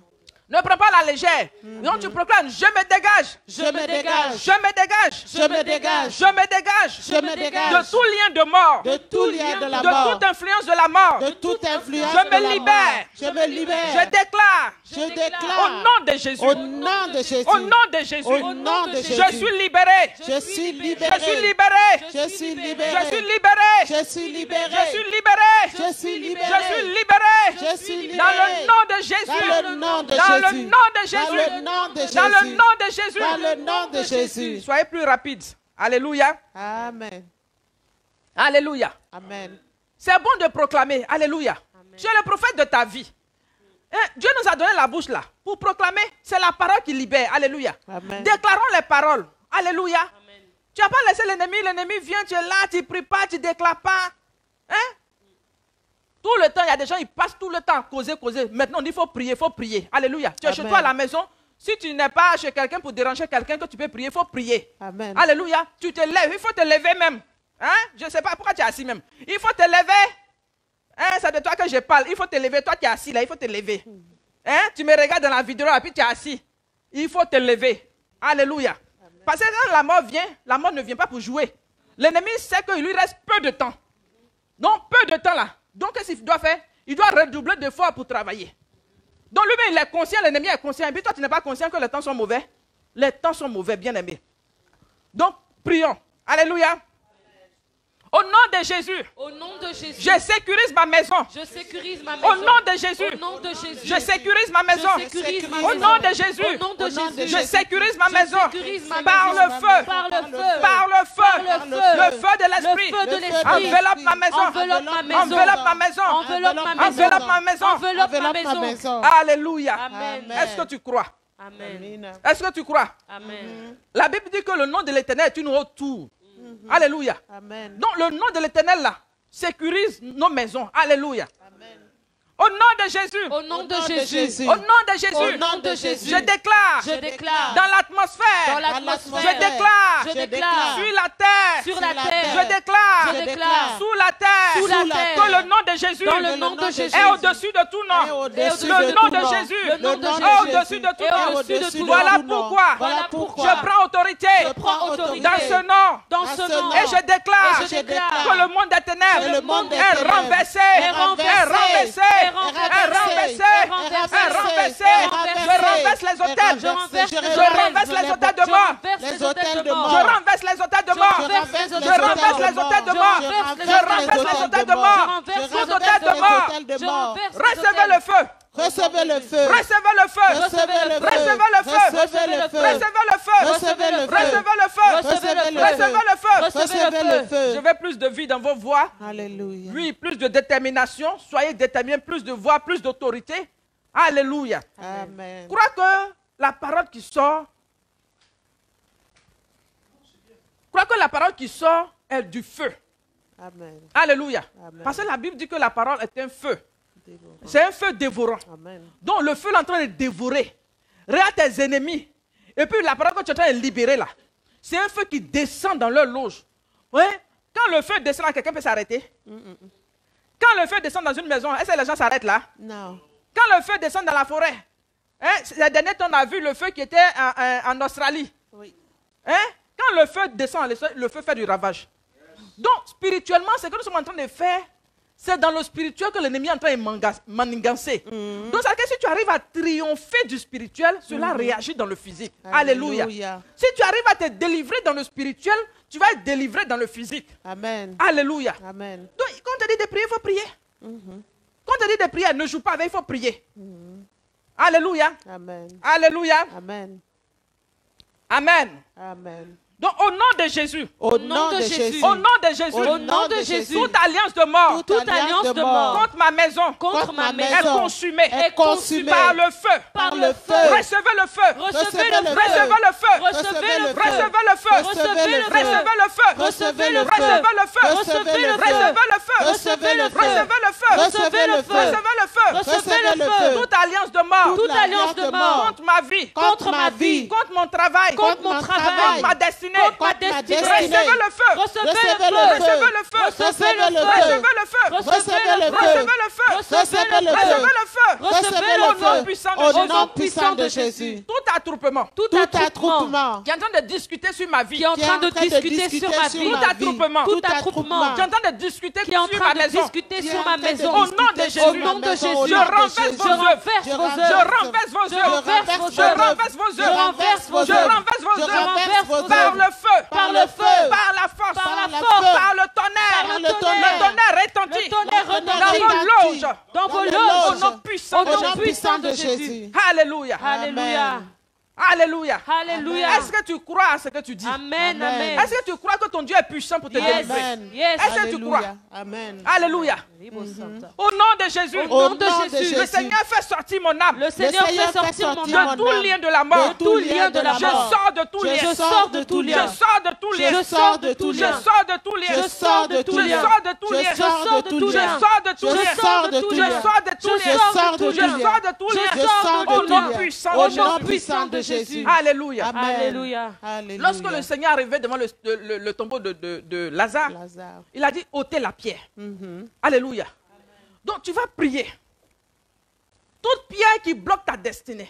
Ne prends pas la légère. Donc tu proclames, je me dégage. Je me dégage. Je me dégage. Je me dégage. Je me dégage. Je me dégage. De tout lien de mort. De tout lien de la De mort. toute influence de la mort. De toute influence Je de me la libère. mort. Je me libère. Je déclare. Je déclare. Au nom de Jésus. Au nom de Jésus. Au nom de Jésus. Au nom de Jésus. Je suis libéré. Je suis libéré. Je suis libéré. Je suis libéré. Je suis libéré. Je suis libéré. Je suis libéré. Je suis libéré. Je suis libéré. Je suis libéré. Dans le nom de Jésus. Dans le nom de Dans Jésus. le nom de Jésus. Dans le nom de Jésus. Dans le nom de Jésus. Dans le nom de Jésus. Soyez plus rapides. Alléluia. Amen. Alléluia. Amen. C'est bon de proclamer. Alléluia. Tu es le prophète de ta vie. Dieu nous a donné la bouche là. Pour proclamer, c'est la parole qui libère. Alléluia. Amen. Déclarons les paroles. Alléluia. Tu n'as pas laissé l'ennemi vient, tu es là, tu ne pries pas, tu ne déclares pas. Hein? Tout le temps, il y a des gens, ils passent tout le temps à causer. Maintenant, on dit, il faut prier. Alléluia. Tu es chez toi à la maison. Si tu n'es pas chez quelqu'un pour déranger quelqu'un que tu peux prier, il faut prier. Amen. Alléluia. Tu te lèves, il faut te lever même. Hein? Je ne sais pas pourquoi tu es assis même. Il faut te lever. Hein? C'est de toi que je parle. Il faut te lever. Toi, tu es assis là, il faut te lever. Hein? Tu me regardes dans la vidéo et puis tu es assis. Il faut te lever. Alléluia. Amen. Parce que quand la mort vient, la mort ne vient pas pour jouer. L'ennemi sait qu'il lui reste peu de temps. Donc, peu de temps là. Donc, qu'est-ce qu'il doit faire? Il doit redoubler d'efforts pour travailler. Donc, lui-même, il est conscient, l'ennemi est conscient. Et puis, toi, tu n'es pas conscient que les temps sont mauvais. Les temps sont mauvais, bien aimés. Donc, prions. Alléluia. Au nom de Jésus, Au nom de Jésus. je sécurise ma maison. Je sécurise ma maison. Au nom de Jésus, Au nom de Jésus. je sécurise ma maison. Je sécurise ma Au maison. nom de Jésus, Au nom de Jésus. je sécurise ma Je maison. sécurise ma Par maison. le feu, Par le feu. par le feu, le feu de l'esprit. Le feu de l'esprit. Enveloppe ma maison. Enveloppe ma maison. Enveloppe ma maison. Enveloppe ma maison. Enveloppe ma maison. Enveloppe ma maison. Alléluia. Amen. Est-ce que tu crois? Amen. Est-ce que tu crois? Amen. La Bible dit que le nom de l'Éternel est une haute tour. Alléluia. Amen. Donc le nom de l'Éternel là sécurise nos maisons. Alléluia. Au nom de Jésus. Au nom de Jésus. Jésus. Au nom de Jésus. Au nom de Jésus. Je déclare. Je déclare. Dans l'atmosphère. Dans l'atmosphère. Je déclare. Je déclare. Sur la terre. Sur la terre. Je déclare. Je déclare. Sous la terre. Sous la terre. Que le nom de Jésus. Dans le nom de Jésus. Est au-dessus de tout nom. Et au-dessus Le de nom tout de nom. Jésus. Le nom de Est Jésus. au-dessus de tout Et nom. au-dessus de tout Voilà nom. pourquoi. Voilà pourquoi. Je prends autorité. Je prends autorité. Dans ce nom. Dans ce nom. Et je déclare. Et je déclare. Que le monde des ténèbres Que le monde des est ténèbres renversé. est renversé. Est renversé. Est Est renversé. renversé. Est renversé. Est renversé. Est renversé. Je renverse les hôtels. Je renverse les Je renverse les hôtels de mort. les hôtels de Je mort. renverse les hôtels de mort. renverse les Je hôtels de renverse mort. les hôtels de Je mort. renverse les Je renverse les hôtels de mort. Je renverse Tout les hôtel de mort. Je renverse les Recevez hôtels. le feu. Recevez le feu. Recevez le feu. Recevez le feu. Recevez le feu. Recevez le feu. Recevez le feu. Recevez le feu. Recevez le feu. Recevez le feu. Recevez le feu. Recevez le Je feu. veux plus de vie dans vos voix. Alléluia. Oui, plus de détermination. Soyez déterminés. Plus de voix, plus d'autorité. Alléluia. Amen. Je crois que la parole qui sort, est du feu. Amen. Alléluia. Amen. Parce que la Bible dit que la parole est un feu. C'est un feu dévorant. Amen. Donc le feu est en train de dévorer. Regarde tes ennemis. Et puis la parole que tu es en train de libérer là, c'est un feu qui descend dans leur loge. Ouais? Quand le feu descend là, quelqu'un peut s'arrêter. Quand le feu descend dans une maison, est-ce que les gens s'arrêtent là? Non. Quand le feu descend dans la forêt, hein, la dernière temps on a vu le feu qui était en Australie. Oui. Hein? Quand le feu descend, le feu fait du ravage. Donc, spirituellement, ce que nous sommes en train de faire, c'est dans le spirituel que l'ennemi est en train de manigancer. Donc, c'est que si tu arrives à triompher du spirituel, cela réagit dans le physique. Alléluia. Alléluia. Si tu arrives à te délivrer dans le spirituel, tu vas être délivré dans le physique. Amen. Alléluia. Amen. Donc, quand on te dit de prier, il faut prier. Quand on te dit de prier, ne joue pas avec, il faut prier. Alléluia. Amen. Alléluia. Amen. Amen. Amen. Donc, au nom de Jésus. Au nom de Jésus. Au nom de Jésus. Au nom de Jésus. Toute alliance de mort. Toute alliance de mort Contre ma maison. Contre ma Est maison. consumée. est consumée Par le feu. Par le feu. Recevez le feu. Recevez le feu. Recevez le feu. Recevez le feu. Recevez le feu. Recevez le feu. Recevez le feu. Recevez le feu. Recevez le feu. Recevez le feu. Recevez le feu. Recevez le feu. Recevez le feu. Recevez le feu. Recevez le feu. Recevez le feu. Toute alliance de mort. Toute alliance de mort. Contre ma vie. Contre ma vie. Contre mon travail. Contre mon travail. Contre ma destinée. Contre ma destinée. Recevez le feu. Recevez Recevez le le feu. feu. Recevez le feu. Recevez le feu. Recevez le feu. Recevez le feu. Recevez le feu. Recevez le feu. Recevez le feu. Recevez le Au nom feu. puissant de Au Jésus. nom puissant de Jésus. Tout attroupement Tout Tout attroupement attroupement qui est en train de discuter sur ma vie. qui est en train de discuter sur ma vie. Tout attroupement Tout attroupement qui est en train de discuter qui est en sur train ma de maison. discuter sur ma maison. Au nom de Jésus. Au nom de Jésus. Je renverse vos Je œuvres. renverse vos Je œuvres. renverse vos Je œuvres. renverse vos Je œuvres. renverse vos Je œuvres. renverse vos Je œuvres. renverse vos Je œuvres. renverse vos Par œuvres. le feu. Par le feu. Par la force. Par la force. Par le tonnerre. Par le Le tonnerre. tonnerre retentit. Le tonnerre Dans retentit. vos loges. Dans vos Dans loges. Au nom puissant Au de nom Jésus. puissant de Jésus. Alléluia. Alléluia. Alléluia. Alléluia. Est-ce que tu crois à ce que tu dis? Amen. Amen. Amen. Est-ce que tu crois que ton Dieu est puissant pour te Yes. délivrer? Amen. Yes. Est-ce que tu Alléluia. crois? Amen. Alléluia. Au nom de Jésus. Au nom de Jésus. Le Seigneur fait sortir mon âme Le Seigneur Seigneur fait sortir mon fait âme de tout lien de la mort. De tout lien de la Je mort. sors de tout Je lien. sors de tout lien. Je sors de tout lien. Je sors de tout Je lien. sors de tout lien. Je sors de tout Je lien. sors de tout Je lien. sors de tout Je lien. sors de tout Je lien. sors de tout Je lien. sors de tout Je lien. sors de Je tout lien. sors de tout lien. Je sors de Au tout nom lien. puissant Au de nom Jésus. puissant de Jésus. Alléluia. Amen. Alléluia. Alléluia. Lorsque le Seigneur arrivait devant le tombeau de Lazare, Lazare. il a dit ôtez la pierre. Alléluia. Donc tu vas prier. Toute pierre qui bloque ta destinée.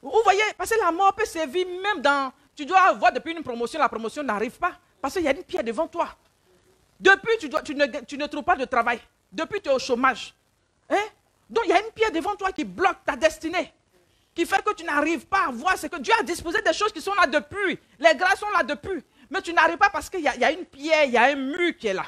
Vous voyez, parce que la mort peut servir même dans... Tu dois avoir depuis une promotion, la promotion n'arrive pas. Parce qu'il y a une pierre devant toi. Depuis, tu ne trouves pas de travail. Depuis, tu es au chômage. Hein? Donc, il y a une pierre devant toi qui bloque ta destinée. Qui fait que tu n'arrives pas à voir ce que Dieu a disposé des choses qui sont là depuis. Les grâces sont là depuis. mais tu n'arrives pas parce qu'il y a une pierre, il y a un mur qui est là.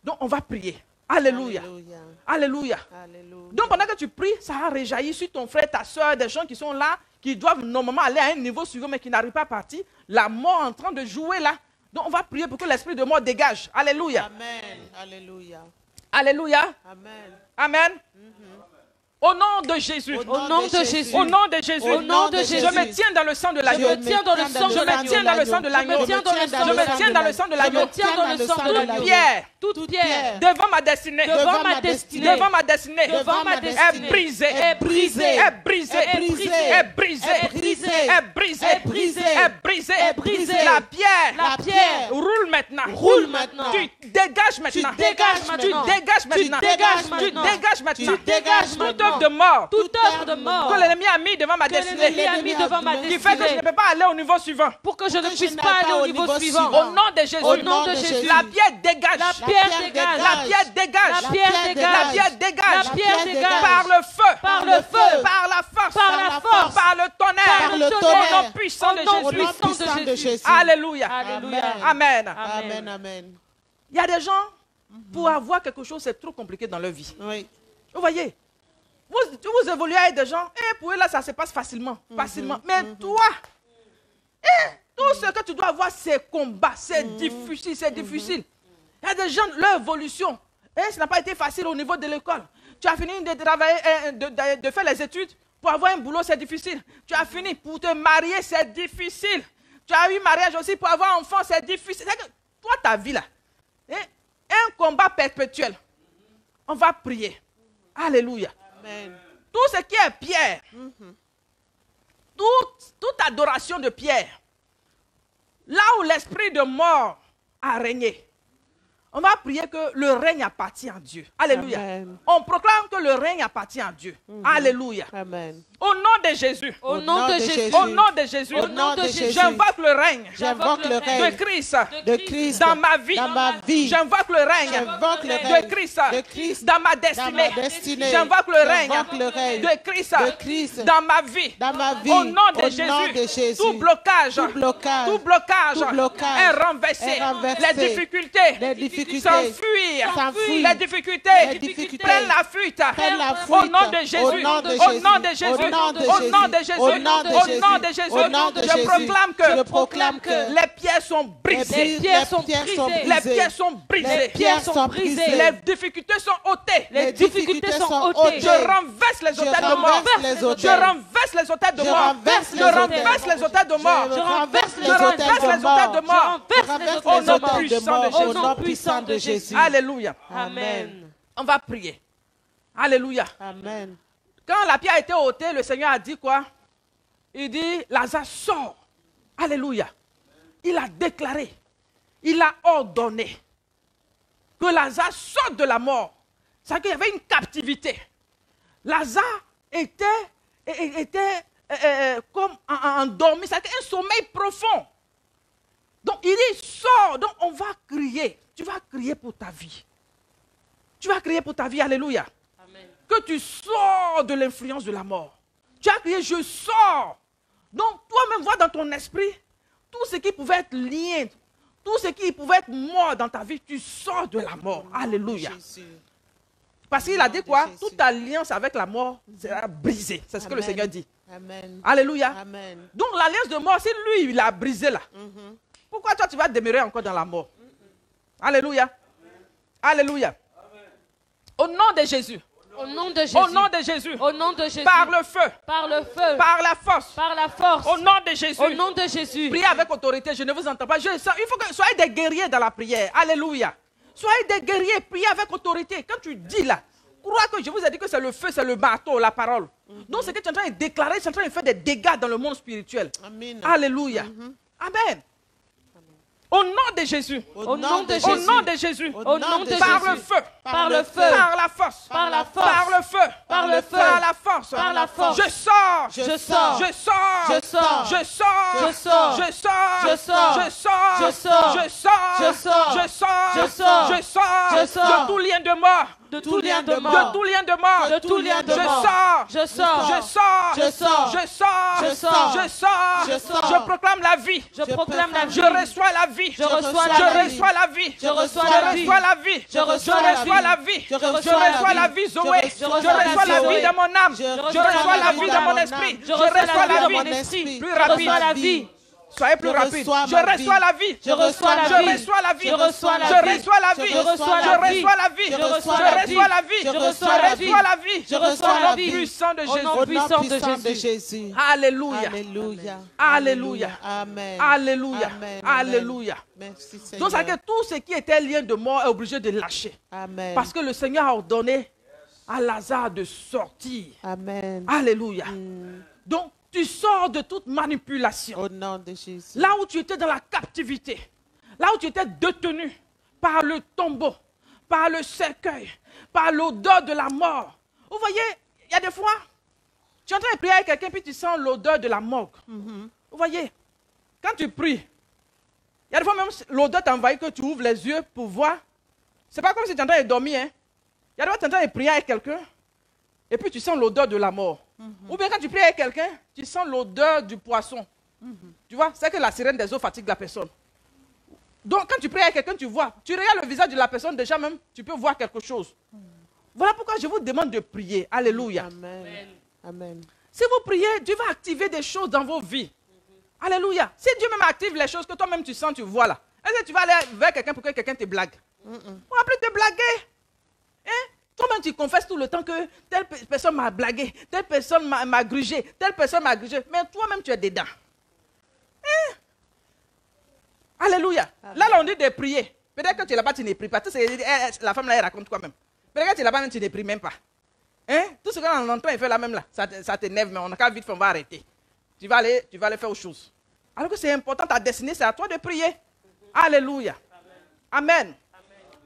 Donc on va prier. Alléluia. Alléluia. Alléluia. Alléluia. Donc pendant que tu pries, ça a réjailli sur ton frère, ta soeur, des gens qui sont là, qui doivent normalement aller à un niveau suivant, mais qui n'arrivent pas à partir. La mort en train de jouer là. Donc on va prier pour que l'esprit de mort dégage. Alléluia. Amen. Alléluia. Alléluia. Amen. Amen. Au nom de Jésus. Au nom de Jésus. Au nom de Jésus. Au nom de Jésus. Je me tiens dans le sang de Je l'agneau. me tiens dans le sang de Je me l'agneau. tiens dans le sang de l'agneau. Je me tiens dans le sang Je me tiens dans le sang de Je l'agneau. me tiens dans le sang de l'agneau. Pierre, Toute pierre devant ma destinée. devant ma destinée. Devant ma destinée. Devant ma Est destinée. brisée. Est brisée. Est brisée. Est brisée. Est brisée. Est brisée. Est brisée. Est brisée. Est brisée. Est brisée. La pierre. La pierre Roule maintenant. roule maintenant. Tu dégages maintenant. Tu dégages maintenant. Tu dégages maintenant. Tu dégages Tu maintenant. dégages maintenant. Tu dégages Toute maintenant. œuvre de mort Toute œuvre de mort que l'ennemi a mis devant ma que l'ennemi destinée, a mis devant ma qui fait que je ne destinée, peux pas aller au niveau suivant. pour que je ne que je puisse n'aille pas pas aller au au niveau niveau suivant. Au nom de Jésus. Au nom de Jésus. La pierre dégage. La pierre dégage. La pierre dégage. La pierre La dégage. pierre dégage. La pierre dégage. Par le feu. Par le feu. Par la force. Par la force. Par le tonnerre. Par le Au tonnerre. nom puissant de Au nom Au Jésus. nom puissant de Jésus. Alléluia. Alléluia. Amen. Amen. Amen. Il y a des gens, pour avoir quelque chose, c'est trop compliqué dans leur vie. Oui. Vous voyez, vous évoluez avec des gens, et pour eux là, ça se passe facilement. Facilement. Mais toi, tout ce que tu dois avoir, c'est combat, c'est difficile, c'est difficile. Il y a des gens, leur évolution, ça n'a pas été facile au niveau de l'école. Tu as fini de travailler, de faire les études, pour avoir un boulot, c'est difficile. Tu as fini, pour te marier, c'est difficile. Tu as eu mariage aussi, pour avoir un enfant, c'est difficile. C'est que toi, ta vie là, un combat perpétuel. On va prier. Alléluia. Amen. Tout ce qui est pierre, toute adoration de pierre, là où l'esprit de mort a régné, on va prier que le règne appartient à Dieu. Alléluia. Amen. On proclame que le règne appartient à Dieu. Alléluia. Amen. Au nom de Jésus. Au nom de Jésus. Au nom de Jésus. Au nom de Jésus. J'invoque le règne J'invoque le de règne Christ de Christ dans ma vie. dans ma vie. J'invoque le règne J'invoque le de règne Christ de Christ dans ma dans destinée. ma destinée. J'invoque le règne J'invoque le règne de Christ de Christ dans ma vie. dans ma vie. Au nom de Au nom de Jésus. tout blocage, Tout blocage. tout blocage Tout blocage est renversé. est renversé. Les difficultés Les difficultés s'enfuir. s'enfuient. Les difficultés Les difficultés prennent la fuite. prennent la Au fuite. nom de Jésus. Au nom de Au nom de Jésus. Jésus. Au nom de Au nom de Jésus. Jésus. Au nom de Au Jésus. nom de Jésus. Au nom de Je Jésus. proclame Je que proclame que les pierres sont brisées. Les pierres sont brisées. Les pierres sont brisées. Les pierres sont brisées. Les difficultés sont ôtées. Les difficultés sont ôtées. Je renverse les hôtels de mort. renverse les Je hôtels. renverse les hôtels de Je mort. renverse Je les hôtels. renverse les hôtels de mort. Je renverse les Je hôtels renverse de les hôtels de mort. mort. Je renverse Au les nom hôtels de puissant de mort. Jésus. Au nom puissant de Jésus. Alléluia. Amen. On va prier. Alléluia. Amen. Quand la pierre a été ôtée, le Seigneur a dit quoi? Il dit, Lazare sort. Alléluia. Il a déclaré, il a ordonné que Lazare sorte de la mort. C'est-à-dire qu'il y avait une captivité. Lazare était comme endormi, c'est-à-dire un sommeil profond. Donc il dit, sors. Donc on va crier. Tu vas crier pour ta vie. Tu vas crier pour ta vie. Alléluia. Amen. Que tu sors de l'influence de la mort. Tu as crié, je sors. Donc, toi-même, vois dans ton esprit tout ce qui pouvait être lié, tout ce qui pouvait être mort dans ta vie, tu sors de la mort. Alléluia. Jésus. Parce qu'il a dit quoi? Jésus. Toute alliance avec la mort sera brisée. C'est ce que le Amen. Seigneur dit. Amen. Alléluia. Amen. Donc, l'alliance de mort, si lui, il a brisé là, pourquoi toi, tu vas demeurer encore dans la mort? Alléluia. Alléluia. Au nom de Jésus. Au nom de Jésus. Au nom de Jésus. Au nom de Jésus. Par le feu. Par le feu. Par la force. Par la force. Au nom de Jésus. Au nom de Jésus. Priez avec autorité, je ne vous entends pas. Il faut que soyez des guerriers dans la prière. Alléluia. Soyez des guerriers, priez avec autorité. Quand tu dis là, crois que je vous ai dit que c'est le feu, c'est le marteau, la parole. Donc ce que tu es en train de déclarer, tu es en train de faire des dégâts dans le monde spirituel. Amen. Alléluia. Amen. Au nom de Jésus. Au nom de Au Jésus. nom de Jésus. Au nom de Par Jésus. le feu. Par le feu. Par la force. Par la force. Par le feu. Par le feu. Par la force. Par la force. Je sors. Je sors. Je sors. Je sors. Je sors. Je sors. Je sors. Je sors. Je sors. Je sors. Je sors. Je sors. Je sors. Je sors. Je sors. Je sors. De tout lien de mort. de tout lien de de mort, tout lien de mort. de tout lien de Je mort. sors. Je sors. Je sors. Je sors. Je sors. Je sors. Je sors. Je sors. Je proclame la vie. Je proclame la vie. Je reçois la vie. Je reçois Je la vie. reçois la vie. Je reçois Je la vie. reçois la vie. Je reçois la reçois vie. la vie. Je Je reçois reçois la la vie. vie, Zoé. Je Je reçois la reçois la vie, vie dans mon âme. Je Je reçois reçois la la vie vie dans dans mon mon esprit. âme. Je reçois la reçois vie la dans vie. mon esprit. Plus Je rapide. reçois la vie. Soyez plus Je rapide. reçois Je ma vie. reçois la vie. Je reçois la Je vie. reçois la vie. Je reçois la Je vie. reçois la vie. Je reçois Je la vie. reçois la vie. Je Je reçois la vie. reçois la vie. Je Je reçois la vie. reçois la vie. Je reçois Au la nom vie. puissant de Au nom Jésus. Au nom puissant de puissant de Jésus. Jésus. Alléluia. Alléluia. Alléluia. Amen. Alléluia. Amen. Alléluia. Merci Seigneur. Donc, c'est que tout ce qui était lien de mort est obligé de lâcher. Amen. Parce que le Seigneur a ordonné à Lazare de sortir. Amen. Alléluia. Donc, tu sors de toute manipulation. Au nom de Jésus. Là où tu étais dans la captivité, là où tu étais détenu par le tombeau, par le cercueil, par l'odeur de la mort. Vous voyez, il y a des fois, tu es en train de prier avec quelqu'un puis tu sens l'odeur de la morgue. Vous voyez, quand tu pries, il y a des fois même l'odeur t'envahit que tu ouvres les yeux pour voir. C'est pas comme si tu es en train de dormir. Hein. Il y a des fois tu es en train de prier avec quelqu'un et puis tu sens l'odeur de la mort. Ou bien quand tu pries avec quelqu'un, tu sens l'odeur du poisson. Tu vois, c'est que la sirène des eaux fatigue la personne. Donc quand tu pries avec quelqu'un, tu vois. Tu regardes le visage de la personne, déjà même, tu peux voir quelque chose. Voilà pourquoi je vous demande de prier. Alléluia. Amen. Amen. Si vous priez, Dieu va activer des choses dans vos vies. Alléluia. Si Dieu même active les choses que toi-même tu sens, tu vois là. Est-ce que tu vas aller vers quelqu'un pour que quelqu'un te blague? On va plus te blaguer. Hein? Toi-même, tu confesses tout le temps que telle personne m'a blagué, telle personne m'a grugé, telle personne m'a grugé. Mais toi-même, tu es dedans. Hein? Alléluia. Là, on dit de prier. Peut-être que tu es là-bas, tu ne pries pas. Tout ce que la femme là, elle raconte quoi même. Peut-être que tu es là-bas, tu ne pries même pas. Hein? Tout ce qu'on entend, il fait là même là. Ça t'énerve, mais on a qu'à vite, on va arrêter. Tu vas aller faire autre chose. Alors que c'est important, ta destinée, c'est à toi de prier. Alléluia. Amen.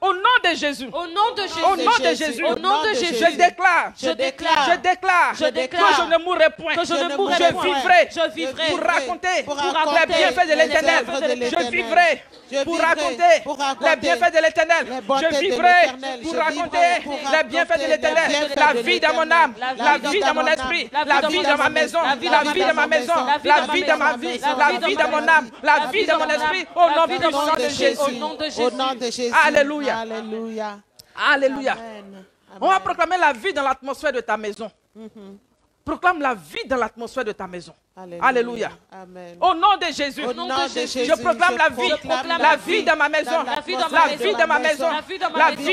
Au nom de Jésus. Au nom de Jésus. Au nom de Jésus. Au nom de Jésus. Je déclare. Je déclare. Je déclare. Je déclare. Que je ne mourrai point. Que je ne mourrai Je point. vivrai. Je vivrai. Pour raconter Pour les raconter bienfaits de l'Éternel. les œuvres de Je l'Éternel. vivrai. Je Pour vivrai. raconter Pour raconter les bienfaits de l'Éternel. les bontés Je de vivrai. l'Éternel. Pour Je raconter vivrai. Pour les bienfaits de raconter l'Éternel. les bienfaits La de vie dans mon l'Éternel. âme. La vie dans mon esprit. La vie dans ma maison. La vie dans ma maison. La vie dans ma vie. La vie dans mon âme. La vie dans mon esprit. Au nom puissant de Jésus. Au nom de Jésus. Au nom de Jésus. Alléluia. Alléluia. Alléluia. Amen. On va proclamer la vie dans l'atmosphère de ta maison. Proclame la vie dans l'atmosphère de ta maison. Alléluia. Amen. Au nom de Jésus. Au nom de Jésus, Je proclame la vie. proclame La vie dans ma maison. La vie dans La ma vie dans ma maison. La vie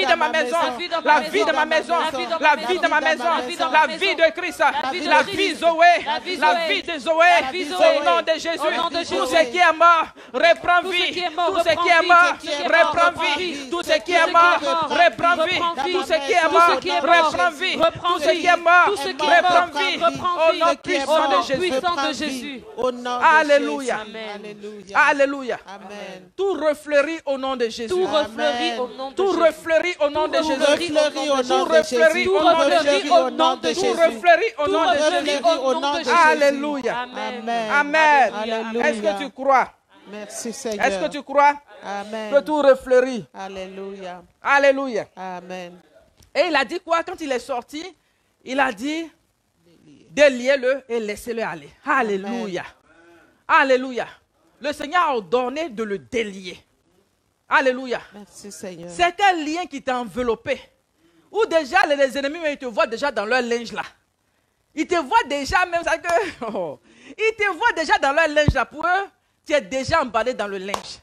dans ma maison. La vie dans ma maison. La vie dans ma maison. La vie de Christ. La vie Zoé. La vie de Zoé. Au nom de Jésus. Tout ce qui est mort, reprend vie. Tout ce qui est mort, reprend vie. Tout ce qui est mort, reprend vie. Tout ce qui est mort, reprend vie. Tout ce qui est mort, reprend vie. Au nom puissant de Jésus. Puissant de Jésus. Au nom de Alléluia. Jésus. Alléluia. Alléluia. Amen. Tout refleurit au nom de Jésus. Tout refleurit au nom de Tout Jésus. refleurit au nom de Jésus. Refleurit au nom Tout de refleurit Jésus. au nom de Jésus. Au nom de Tout Jésus. refleurit au nom de refleurit Jésus. au nom de Jésus. Alléluia. Amen. Amen. Alléluia. Est-ce que tu crois? Merci Seigneur. Est-ce que tu crois que Amen. tout refleurit? Alléluia. Alléluia. Amen. Et il a dit quoi quand il est sorti? Il a dit déliez-le et laissez-le aller. Alléluia. Alléluia. Le Seigneur a ordonné de le délier. Alléluia. Merci Seigneur. C'est quel lien qui t'a enveloppé? Ou déjà les ennemis, ils te voient déjà dans leur linge là. Ils te voient déjà même ça que... Ils te voient déjà dans leur linge là. Pour eux, tu es déjà emballé dans le linge.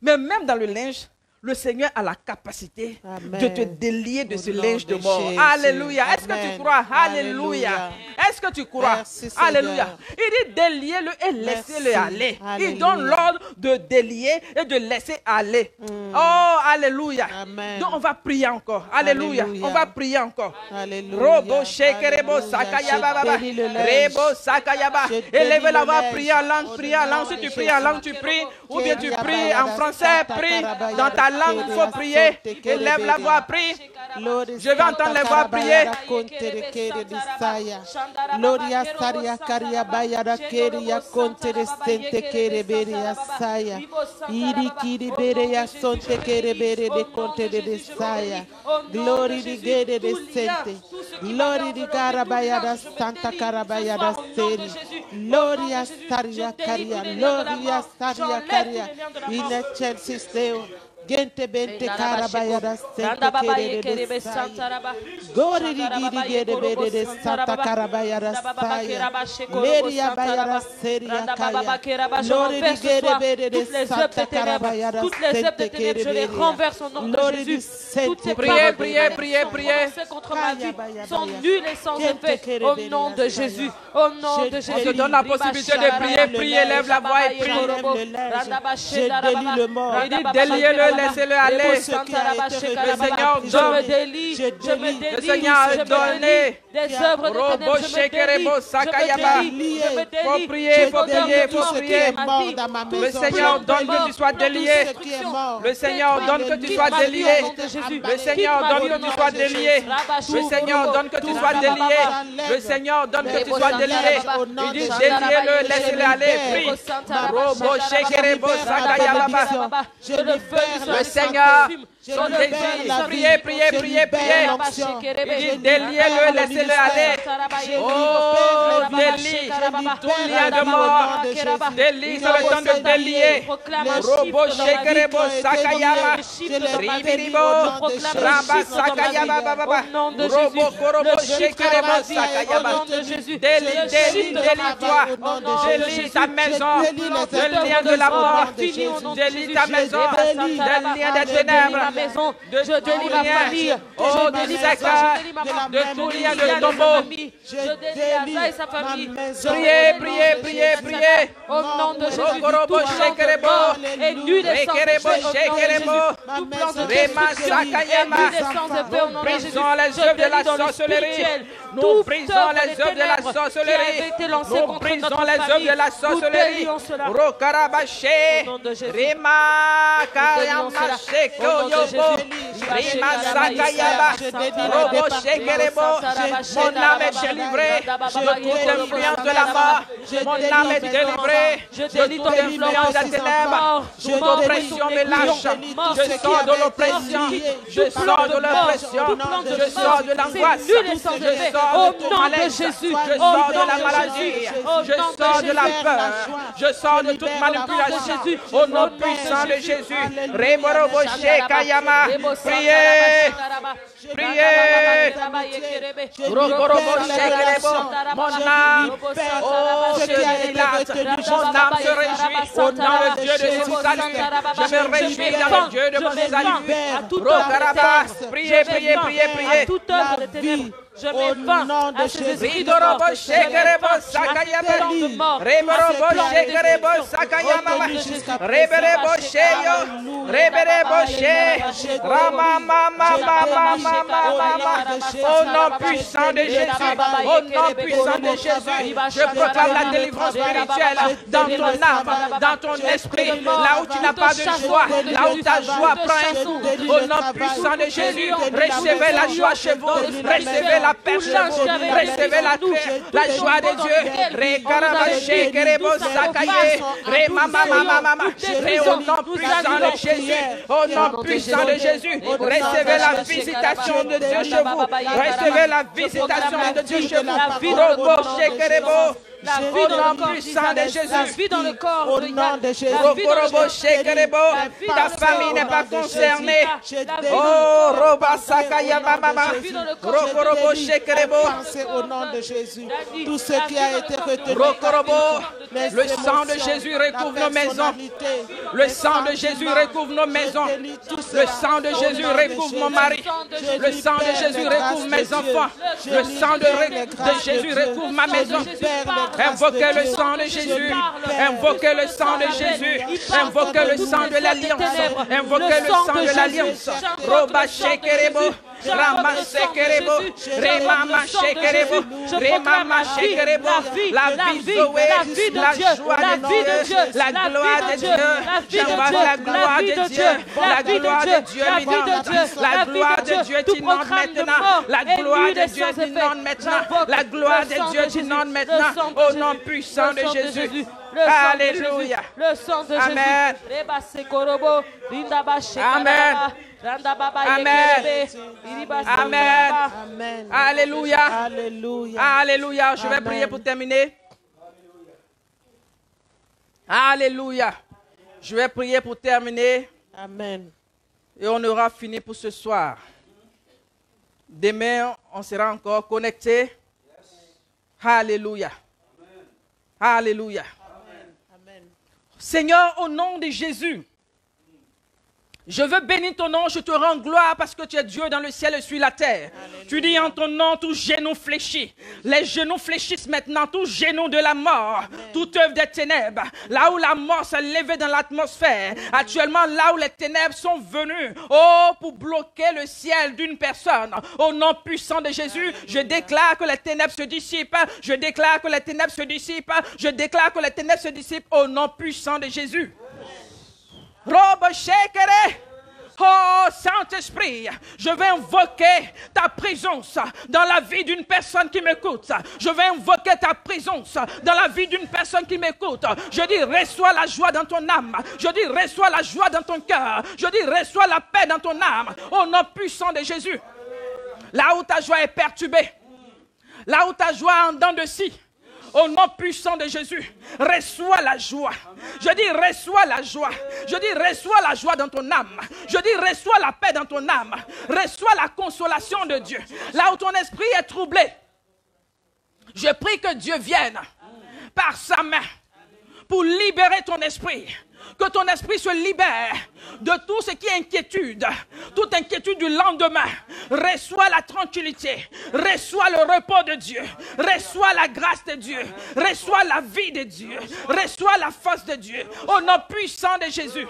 Mais même dans le linge, le Seigneur a la capacité Amen. de te délier de Au ce nom linge de de mort. Jésus. Alléluia. Est-ce que Amen. tu crois? Alléluia. Alléluia. Est-ce que tu crois? Merci, Seigneur. Alléluia. Il dit déliez-le et laissez-le Merci. aller. Alléluia. Il donne l'ordre de délier et de laisser aller. Oh, alléluia. Amen. Donc on va prier encore. Alléluia. Alléluia. On va prier encore. Alléluia. Robo shekerebo Alléluia. sakayaba Je baba. délie le linge. Rebo sakayaba. Je délie Élève la le voix, linge. prie en langue, prie en langue. Si tu pries en langue, tu pries. Ou bien tu pries en français, prie dans ta langue, il faut prier. Élève la voix, prie. Je vais entendre les voix prier. Gloria Saria Caria Bayara Keria Conte Sente Kere Beria Saya. Iri Kiri Beria Sonte Kere Bere de Conte de Saya. Glory di Gede de Sente. Glory di Carabayada Santa Carabayada Seri. Gloria Saria Caria. Gloria Saria Caria. In a Chelsea Steo. Gente bente carabayada sente kere de saya. Gori di gede bede de santa carabayada saya. Leria bayada seria kaya. Lori di gede bede de santa carabayada sente kere de. Je les renverse au nom de Jésus. Toutes ces Priez, paroles priez, priez, priez. contre ma vie sont nulles et sans effet. Au nom de Jésus. Au nom de Jésus. On te donne la possibilité de prier, prier, lève la voix et prie. Je délie le mort. Il dit déliez-le, laissez-le aller. Ce qui a été Le Seigneur Je donne. me délie, je me délie, Le Seigneur a je me donné. délie des œuvres de ténèbres, je me délie, je me délie, Faut prier, faut prier, faut prier. Le Le Seigneur donne que tu sois délié. Le Seigneur donne que tu sois délié. Le Seigneur donne que tu sois délié. Le Seigneur donne que tu sois délié. Le Seigneur donne que tu sois délié. Il dit déliez-le, laissez-le aller. Prie. Robo shekerebo sakayababa. Le Seigneur son désir. Priez, priez, priez, priez. Il dit déliez-le, laissez-le aller. Oh, délie. Tout lien de mort. Délie, c'est le temps de délier. Robo shekerebo sakayaba. Ribiribo. Raba sakayaba baba. Robo korobo shekerebo sakayaba. Délie, délie-toi. Délie ta maison. De lien de la mort. Délie ta maison. De lien des ténèbres. Je délie ma famille. Oh, de Zaka, de tout lien de tombeau. Je délie Asa et sa famille. Priez, priez, priez, priez. Au nom de Jésus, Rokorobo shekerebo. et nul est sans effet au nom de Shekerebo. Jésus. Tout plan de Rema destruction est sakayama. nul et sans effet au nom de Jésus. Brisons les œuvres de la sorcellerie. Nous brisons les œuvres de la sorcellerie. Nous brisons les œuvres de la sorcellerie. Rokarabaché. Rema kayama shekoyobo. Rema sakayaba. Robo shekerebo. Mon âme est délivrée de toute influence de la mort. Mon âme est délivrée de toute influence des ténèbres. Toute oppression me lâche. Je sors de l'oppression. Je sors de l'oppression. Je sors de l'angoisse. Je sors de tout malaise. Je sors de la maladie. Je sors de la peur. Je sors de toute manipulation. Au nom puissant de Jésus. Reborobo shekayama. Priez. Priez. Rokorobo shekerebo. Mon âme, oh, se dilate. Mon âme se réjouit dans le Dieu de son salut. Je me réjouis dans le Dieu de mon salut. Rokaraba. Priez, priez, priez, priez. À toute œuvre de ténèbres, je mets fin à ces esprits de mort. Ridorobo shekerebo sakayama. Reborobo shekerebo sakayama. Reberebo sheyo. Reberebo she. Rama mama mama mama mama. Au nom puissant de Jésus. Au nom puissant de Jésus. Je proclame la délivrance spirituelle dans ton âme, dans ton esprit. Là où tu n'as pas de joie, là où ta joie prend un coup. Au nom puissant de Jésus. Recevez la joie chez vous. Recevez la paix chez vous. Recevez la paix, la joie de Dieu. Rekarabashe kerebo sakaye. Re mama mama mama. Et au nom puissant de Jésus. Au nom puissant de Jésus. Recevez la visitation de Dieu chez vous. Recevez la visitation de Dieu chez vous. Robo shekerebo. La vie dans le corps puissant de Jésus. La vie dans le corps Au nom de Jésus. Rokorobo shekerebo. Ta famille n'est pas concernée. Oh, Roba Sakaya Mama. Rokorobo shekerebo. Pensez au nom de Jésus. Tout ce qui a été retenu. Rokorobo. Le sang de Jésus recouvre nos maisons. Le sang de Jésus recouvre nos maisons. Le sang de Jésus recouvre mon mari. Le sang de Jésus recouvre mes enfants. Le sang de Jésus recouvre ma maison. Invoquez le sang de Jésus. Invoquez le sang de Jésus. Invoquez le sang de l'alliance. Invoquez le sang de l'alliance. Roba shekerebo. Rama Shekerebo, Remama Shekerebo, Remama Shekerebo, la vie Zoé, la joie de Dieu, la gloire de Dieu, j'envoie la gloire de Dieu, la gloire de Dieu m'inonde, la gloire de Dieu t'inonde maintenant, la gloire de Dieu t'inonde maintenant, la gloire de Dieu t'inonde maintenant, au nom puissant de Jésus. Alléluia. Le sang de Amen. Jésus. Amen. Amen. Amen. Amen. Alléluia. Alléluia. Alléluia. Je vais Amen. prier pour terminer. Alléluia. Je vais prier pour terminer. Amen. Et on aura fini pour ce soir. Demain, on sera encore connectés. Alléluia. Alléluia. Amen. Seigneur, au nom de Jésus, je veux bénir ton nom, je te rends gloire parce que tu es Dieu dans le ciel et sur la terre. Alléluia. Tu dis en ton nom, tout genou fléchit. Les genoux fléchissent maintenant, tout genou de la mort, toute œuvre des ténèbres. Là où la mort s'est levée dans l'atmosphère, actuellement là où les ténèbres sont venues, oh, pour bloquer le ciel d'une personne. Au nom puissant de Jésus, je déclare que les ténèbres se dissipent. Je déclare que les ténèbres se dissipent. Je déclare que les ténèbres se dissipent au nom puissant de Jésus. Robe Shekere. Oh Saint-Esprit, je vais invoquer ta présence dans la vie d'une personne qui m'écoute. Je vais invoquer ta présence dans la vie d'une personne qui m'écoute. Je dis, reçois la joie dans ton âme. Je dis, reçois la joie dans ton cœur. Je dis, reçois la paix dans ton âme. Au nom puissant de Jésus. Là où ta joie est perturbée, là où ta joie est en dents de scie, au nom puissant de Jésus, reçois la joie. Je dis, reçois la joie. Je dis, reçois la joie dans ton âme. Je dis, reçois la paix dans ton âme. Reçois la consolation de Dieu. Là où ton esprit est troublé, je prie que Dieu vienne par sa main pour libérer ton esprit. Que ton esprit se libère de tout ce qui est inquiétude, toute inquiétude du lendemain. Reçois la tranquillité, reçois le repos de Dieu, reçois la grâce de Dieu, reçois la vie de Dieu, reçois la force de Dieu. Au nom puissant de Jésus.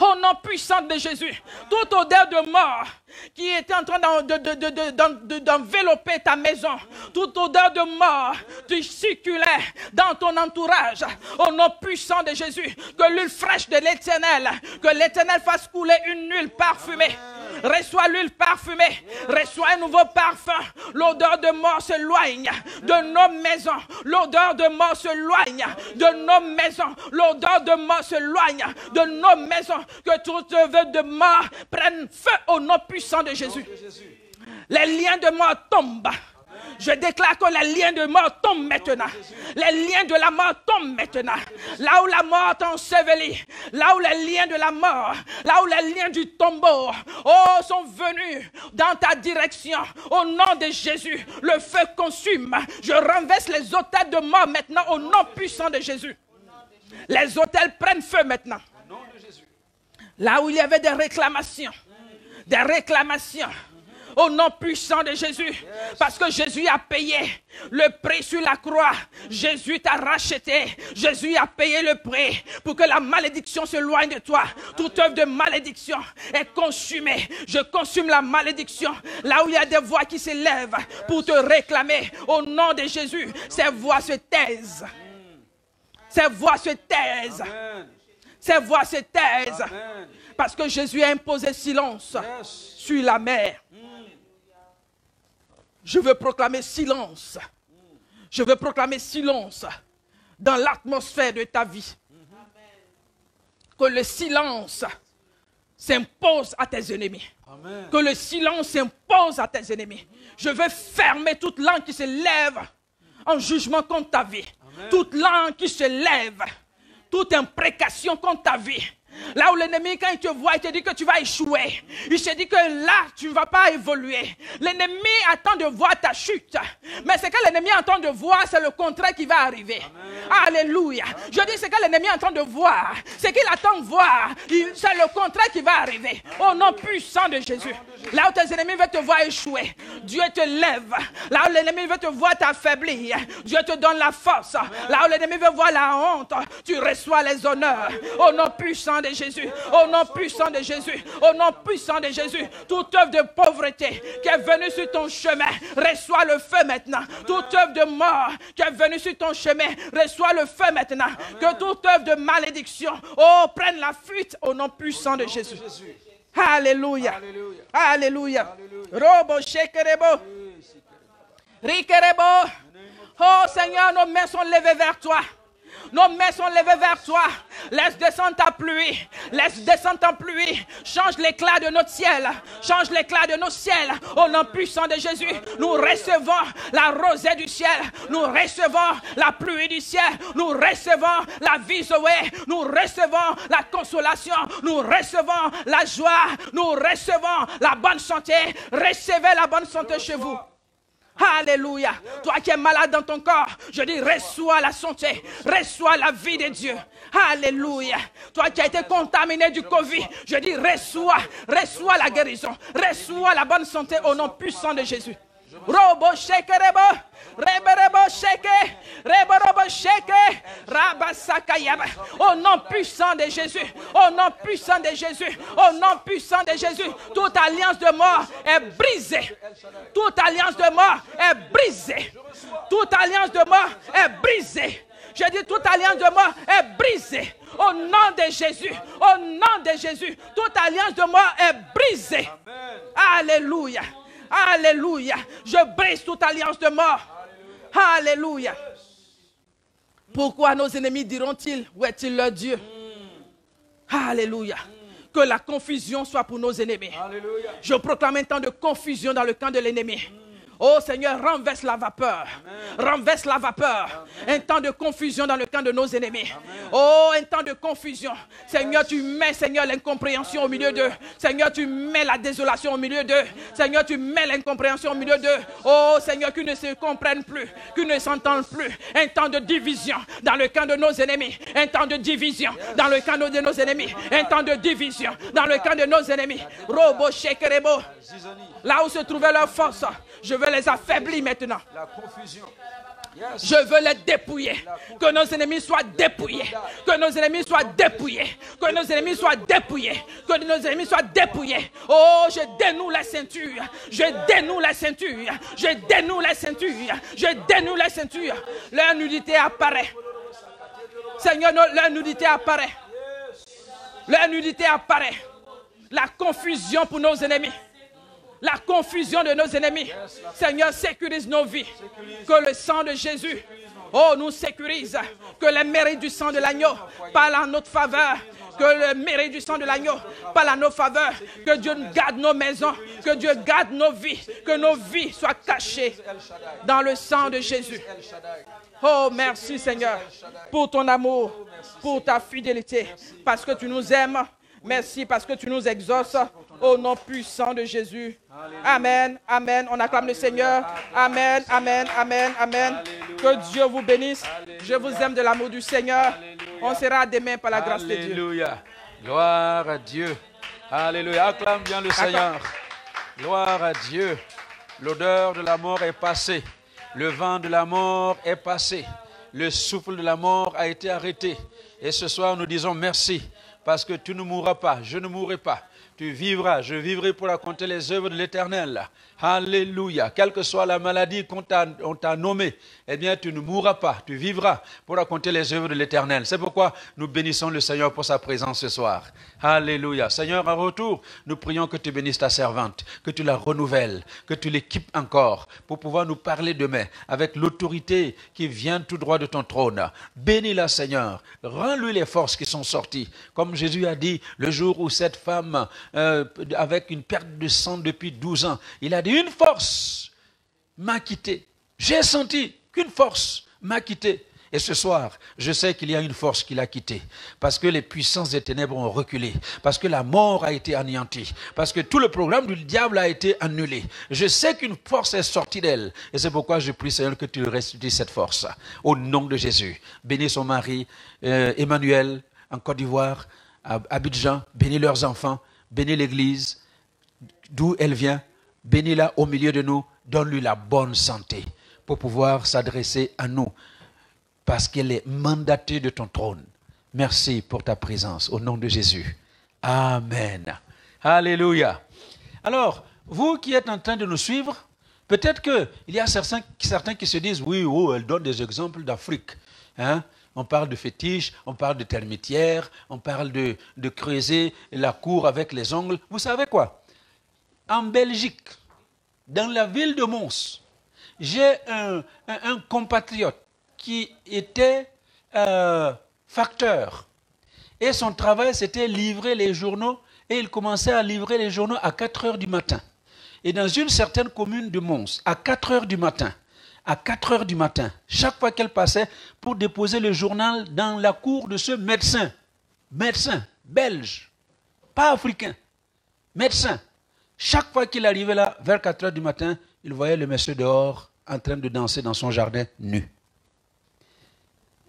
Au nom puissant de Jésus, toute odeur de mort qui était en train d'envelopper ta maison, toute odeur de mort qui circulait dans ton entourage, au nom puissant de Jésus, que l'huile fraîche de l'Éternel, que l'Éternel fasse couler une huile parfumée. Reçois l'huile parfumée, reçois un nouveau parfum. L'odeur de mort s'éloigne de nos maisons. L'odeur de mort s'éloigne de nos maisons. L'odeur de mort s'éloigne de nos maisons. Que toute œuvre de mort prenne feu au nom puissant de Jésus. Les liens de mort tombent. Je déclare que les liens de mort tombent maintenant. Les liens de la mort tombent maintenant. Là où la mort t'a enseveli, là où les liens de la mort, là où les liens du tombeau, oh, sont venus dans ta direction. Au nom de Jésus, le feu consume. Je renverse les autels de mort maintenant au nom puissant de Jésus. Les autels prennent feu maintenant. Là où il y avait des réclamations, au nom puissant de Jésus, parce que Jésus a payé le prix sur la croix. Jésus t'a racheté. Jésus a payé le prix pour que la malédiction s'éloigne de toi. Toute œuvre de malédiction est consumée. Je consume la malédiction. Là où il y a des voix qui s'élèvent pour te réclamer, au nom de Jésus, ces voix se taisent. Ces voix se taisent. Ces voix se taisent. Parce que Jésus a imposé silence sur la mer. Je veux proclamer silence. Je veux proclamer silence dans l'atmosphère de ta vie. Que le silence s'impose à tes ennemis. Amen. Que le silence s'impose à tes ennemis. Je veux fermer toute langue qui se lève en jugement contre ta vie. Amen. Toute langue qui se lève, toute imprécation contre ta vie. Là où l'ennemi, quand il te voit, il te dit que tu vas échouer. Il te dit que là, tu ne vas pas évoluer. L'ennemi attend de voir ta chute. Mais ce que l'ennemi attend de voir, c'est le contraire qui va arriver. Amen. Alléluia. Amen. Je dis ce que l'ennemi attend de voir. Ce qu'il attend de voir, c'est le contraire qui va arriver. Au nom puissant de Jésus. Là où tes ennemis veulent te voir échouer, Dieu te lève. Là où l'ennemi veut te voir t'affaiblir, Dieu te donne la force. Là où l'ennemi veut voir la honte, tu reçois les honneurs. Au nom puissant de Jésus, au nom puissant de Jésus, au nom puissant de Jésus, toute œuvre de pauvreté qui est venue sur ton chemin, reçois le feu maintenant. Toute œuvre de mort qui est venue sur ton chemin, reçois le feu maintenant. Que toute œuvre de malédiction, prenne la fuite au nom puissant de Jésus. Alléluia. Alléluia. Robo shekerebo. Rikerebo. Oh Seigneur, nos mains sont levées vers toi. Nos mains sont levées vers toi. Laisse descendre ta pluie. Laisse descendre ta pluie. Change l'éclat de notre ciel. Change l'éclat de nos ciels. Au nom puissant de Jésus, nous recevons la rosée du ciel. Nous recevons la pluie du ciel. Nous recevons la vie Zoé. Nous recevons la consolation. Nous recevons la joie. Nous recevons la bonne santé. Recevez la bonne santé chez vous. Alléluia. Toi qui es malade dans ton corps, je dis reçois la santé, reçois la vie de Dieu. Alléluia. Toi qui as été contaminé du Covid, je dis reçois la guérison, reçois la bonne santé au nom puissant de Jésus. Robo shekerebo, reberebo sheke, reborobo sheke, rabasakayaba. Au nom puissant de Jésus, au nom puissant de Jésus, au nom puissant de Jésus, toute alliance de mort est brisée. Toute alliance de mort est brisée. Toute alliance de mort est brisée. Je dis toute alliance de mort est brisée. Au nom de Jésus, au nom de Jésus, toute alliance de mort est brisée. Alléluia. Alléluia. Je brise toute alliance de mort. Alléluia. Pourquoi nos ennemis diront-ils, où est-il leur Dieu? Alléluia. Que la confusion soit pour nos ennemis. Alléluia. Je proclame un temps de confusion dans le camp de l'ennemi. Oh Seigneur, renverse la vapeur. Amen. Renverse la vapeur. Amen. Un temps de confusion dans le camp de nos ennemis. Amen. Oh, un temps de confusion. Seigneur, tu mets, Seigneur, l'incompréhension au milieu d'eux. Seigneur, tu mets la désolation au milieu d'eux. Seigneur, tu mets l'incompréhension au milieu d'eux. Oh Seigneur, qu'ils ne se comprennent plus, qu'ils ne s'entendent plus. Un temps de division dans le camp de nos ennemis. Un temps de division dans le camp de nos ennemis. Un temps de division dans le camp de nos ennemis. Robo shekerebo. Là où se trouvait leur force, je veux les affaiblir maintenant. La confusion. Yes. Je veux les dépouiller. Que nos ennemis soient dépouillés. Que nos ennemis soient dépouillés. Que nos ennemis soient dépouillés. Que nos ennemis soient dépouillés. Oh, je dénoue la ceinture. Je dénoue la ceinture. Je dénoue la ceinture. Je dénoue la ceinture. Leur nudité apparaît. Seigneur, leur nudité apparaît. Leur nudité apparaît. La confusion pour nos ennemis. La confusion de nos ennemis. Seigneur, sécurise nos vies. Que le sang de Jésus, nous sécurise. Que le mérite du sang de l'agneau parle en notre faveur. Que le mérite du sang de l'agneau parle en nos faveurs. Que Dieu garde nos maisons. Que Dieu garde nos vies. Que nos vies soient cachées dans le sang de Jésus. Oh, merci Seigneur pour ton amour, pour ta fidélité. Parce que tu nous aimes. Merci parce que tu nous exauces. Au nom puissant de Jésus. Amen, amen. On acclame le Seigneur. Amen, amen, amen, amen. Que Dieu vous bénisse. Je vous aime de l'amour du Seigneur. On sera demain par la grâce de Dieu. Alléluia. Gloire à Dieu. Alléluia. Acclame bien le Seigneur. Gloire à Dieu. L'odeur de la mort est passée. Le vent de la mort est passé. Le souffle de la mort a été arrêté. Et ce soir, nous disons merci. Parce que tu ne mourras pas. Je ne mourrai pas. Tu vivras, je vivrai pour raconter les œuvres de l'Éternel. Alléluia. Quelle que soit la maladie qu'on t'a nommée, eh bien, tu ne mourras pas. Tu vivras pour raconter les œuvres de l'Éternel. C'est pourquoi nous bénissons le Seigneur pour sa présence ce soir. Alléluia. Seigneur, en retour, nous prions que tu bénisses ta servante, que tu la renouvelles, que tu l'équipes encore pour pouvoir nous parler demain avec l'autorité qui vient tout droit de ton trône. Bénis-la, Seigneur. Rends-lui les forces qui sont sorties. Comme Jésus a dit, le jour où cette femme avec une perte de sang depuis 12 ans. Il a dit, une force m'a quitté. J'ai senti qu'une force m'a quitté. Et ce soir, je sais qu'il y a une force qui l'a quitté. Parce que les puissances des ténèbres ont reculé. Parce que la mort a été anéantie. Parce que tout le programme du diable a été annulé. Je sais qu'une force est sortie d'elle. Et c'est pourquoi je prie, Seigneur, que tu lui restitues cette force. Au nom de Jésus. Bénis son mari, Emmanuel, en Côte d'Ivoire, à Abidjan. Bénis leurs enfants. Bénis l'église, d'où elle vient, bénis-la au milieu de nous, donne-lui la bonne santé pour pouvoir s'adresser à nous, parce qu'elle est mandatée de ton trône. Merci pour ta présence au nom de Jésus. Amen. Alléluia. Alors, vous qui êtes en train de nous suivre, peut-être qu'il y a certains qui se disent, oui, oh, elle donne des exemples d'Afrique. Hein? On parle de fétiche, on parle de termitière, on parle de creuser la cour avec les ongles. Vous savez quoi? En Belgique, dans la ville de Mons, j'ai un compatriote qui était facteur. Et son travail, c'était livrer les journaux. Et il commençait à livrer les journaux à 4 heures du matin. Et dans une certaine commune de Mons, à 4 heures du matin, chaque fois qu'elle passait pour déposer le journal dans la cour de ce médecin belge, pas africain, médecin, chaque fois qu'il arrivait là, vers 4 heures du matin, il voyait le monsieur dehors en train de danser dans son jardin nu.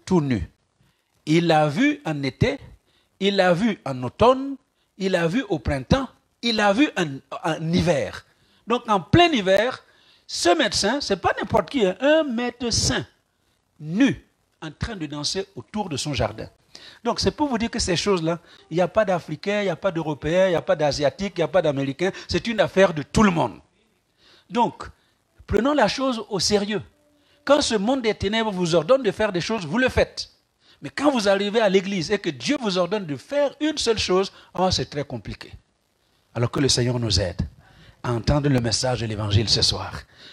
Tout nu. Il l'a vu en été, il l'a vu en automne, il l'a vu au printemps, il l'a vu en hiver. Donc en plein hiver, ce médecin, ce n'est pas n'importe qui, un médecin nu en train de danser autour de son jardin. Donc c'est pour vous dire que ces choses-là, il n'y a pas d'Africains, il n'y a pas d'Européens, il n'y a pas d'Asiatiques, il n'y a pas d'Américains, c'est une affaire de tout le monde. Donc, prenons la chose au sérieux. Quand ce monde des ténèbres vous ordonne de faire des choses, vous le faites. Mais quand vous arrivez à l'église et que Dieu vous ordonne de faire une seule chose, oh, c'est très compliqué. Alors que le Seigneur nous aide à entendre le message de l'évangile ce soir.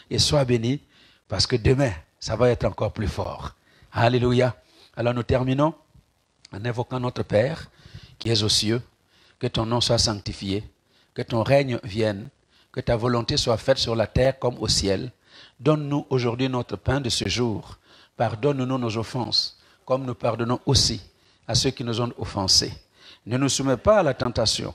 Et sois béni, parce que demain, ça va être encore plus fort. Alléluia. Alors nous terminons en invoquant notre Père qui est aux cieux. Que ton nom soit sanctifié, que ton règne vienne, que ta volonté soit faite sur la terre comme au ciel. Donne-nous aujourd'hui notre pain de ce jour. Pardonne-nous nos offenses, comme nous pardonnons aussi à ceux qui nous ont offensés. Ne nous soumets pas à la tentation,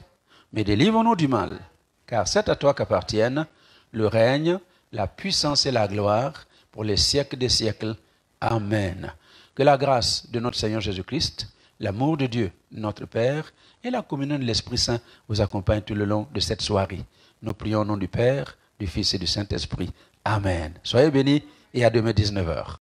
mais délivre-nous du mal, car c'est à toi qu'appartiennent le règne, la puissance et la gloire pour les siècles des siècles. Amen. Que la grâce de notre Seigneur Jésus-Christ, l'amour de Dieu, notre Père, et la communion de l'Esprit Saint vous accompagnent tout le long de cette soirée. Nous prions au nom du Père, du Fils et du Saint-Esprit. Amen. Soyez bénis et à demain 19h.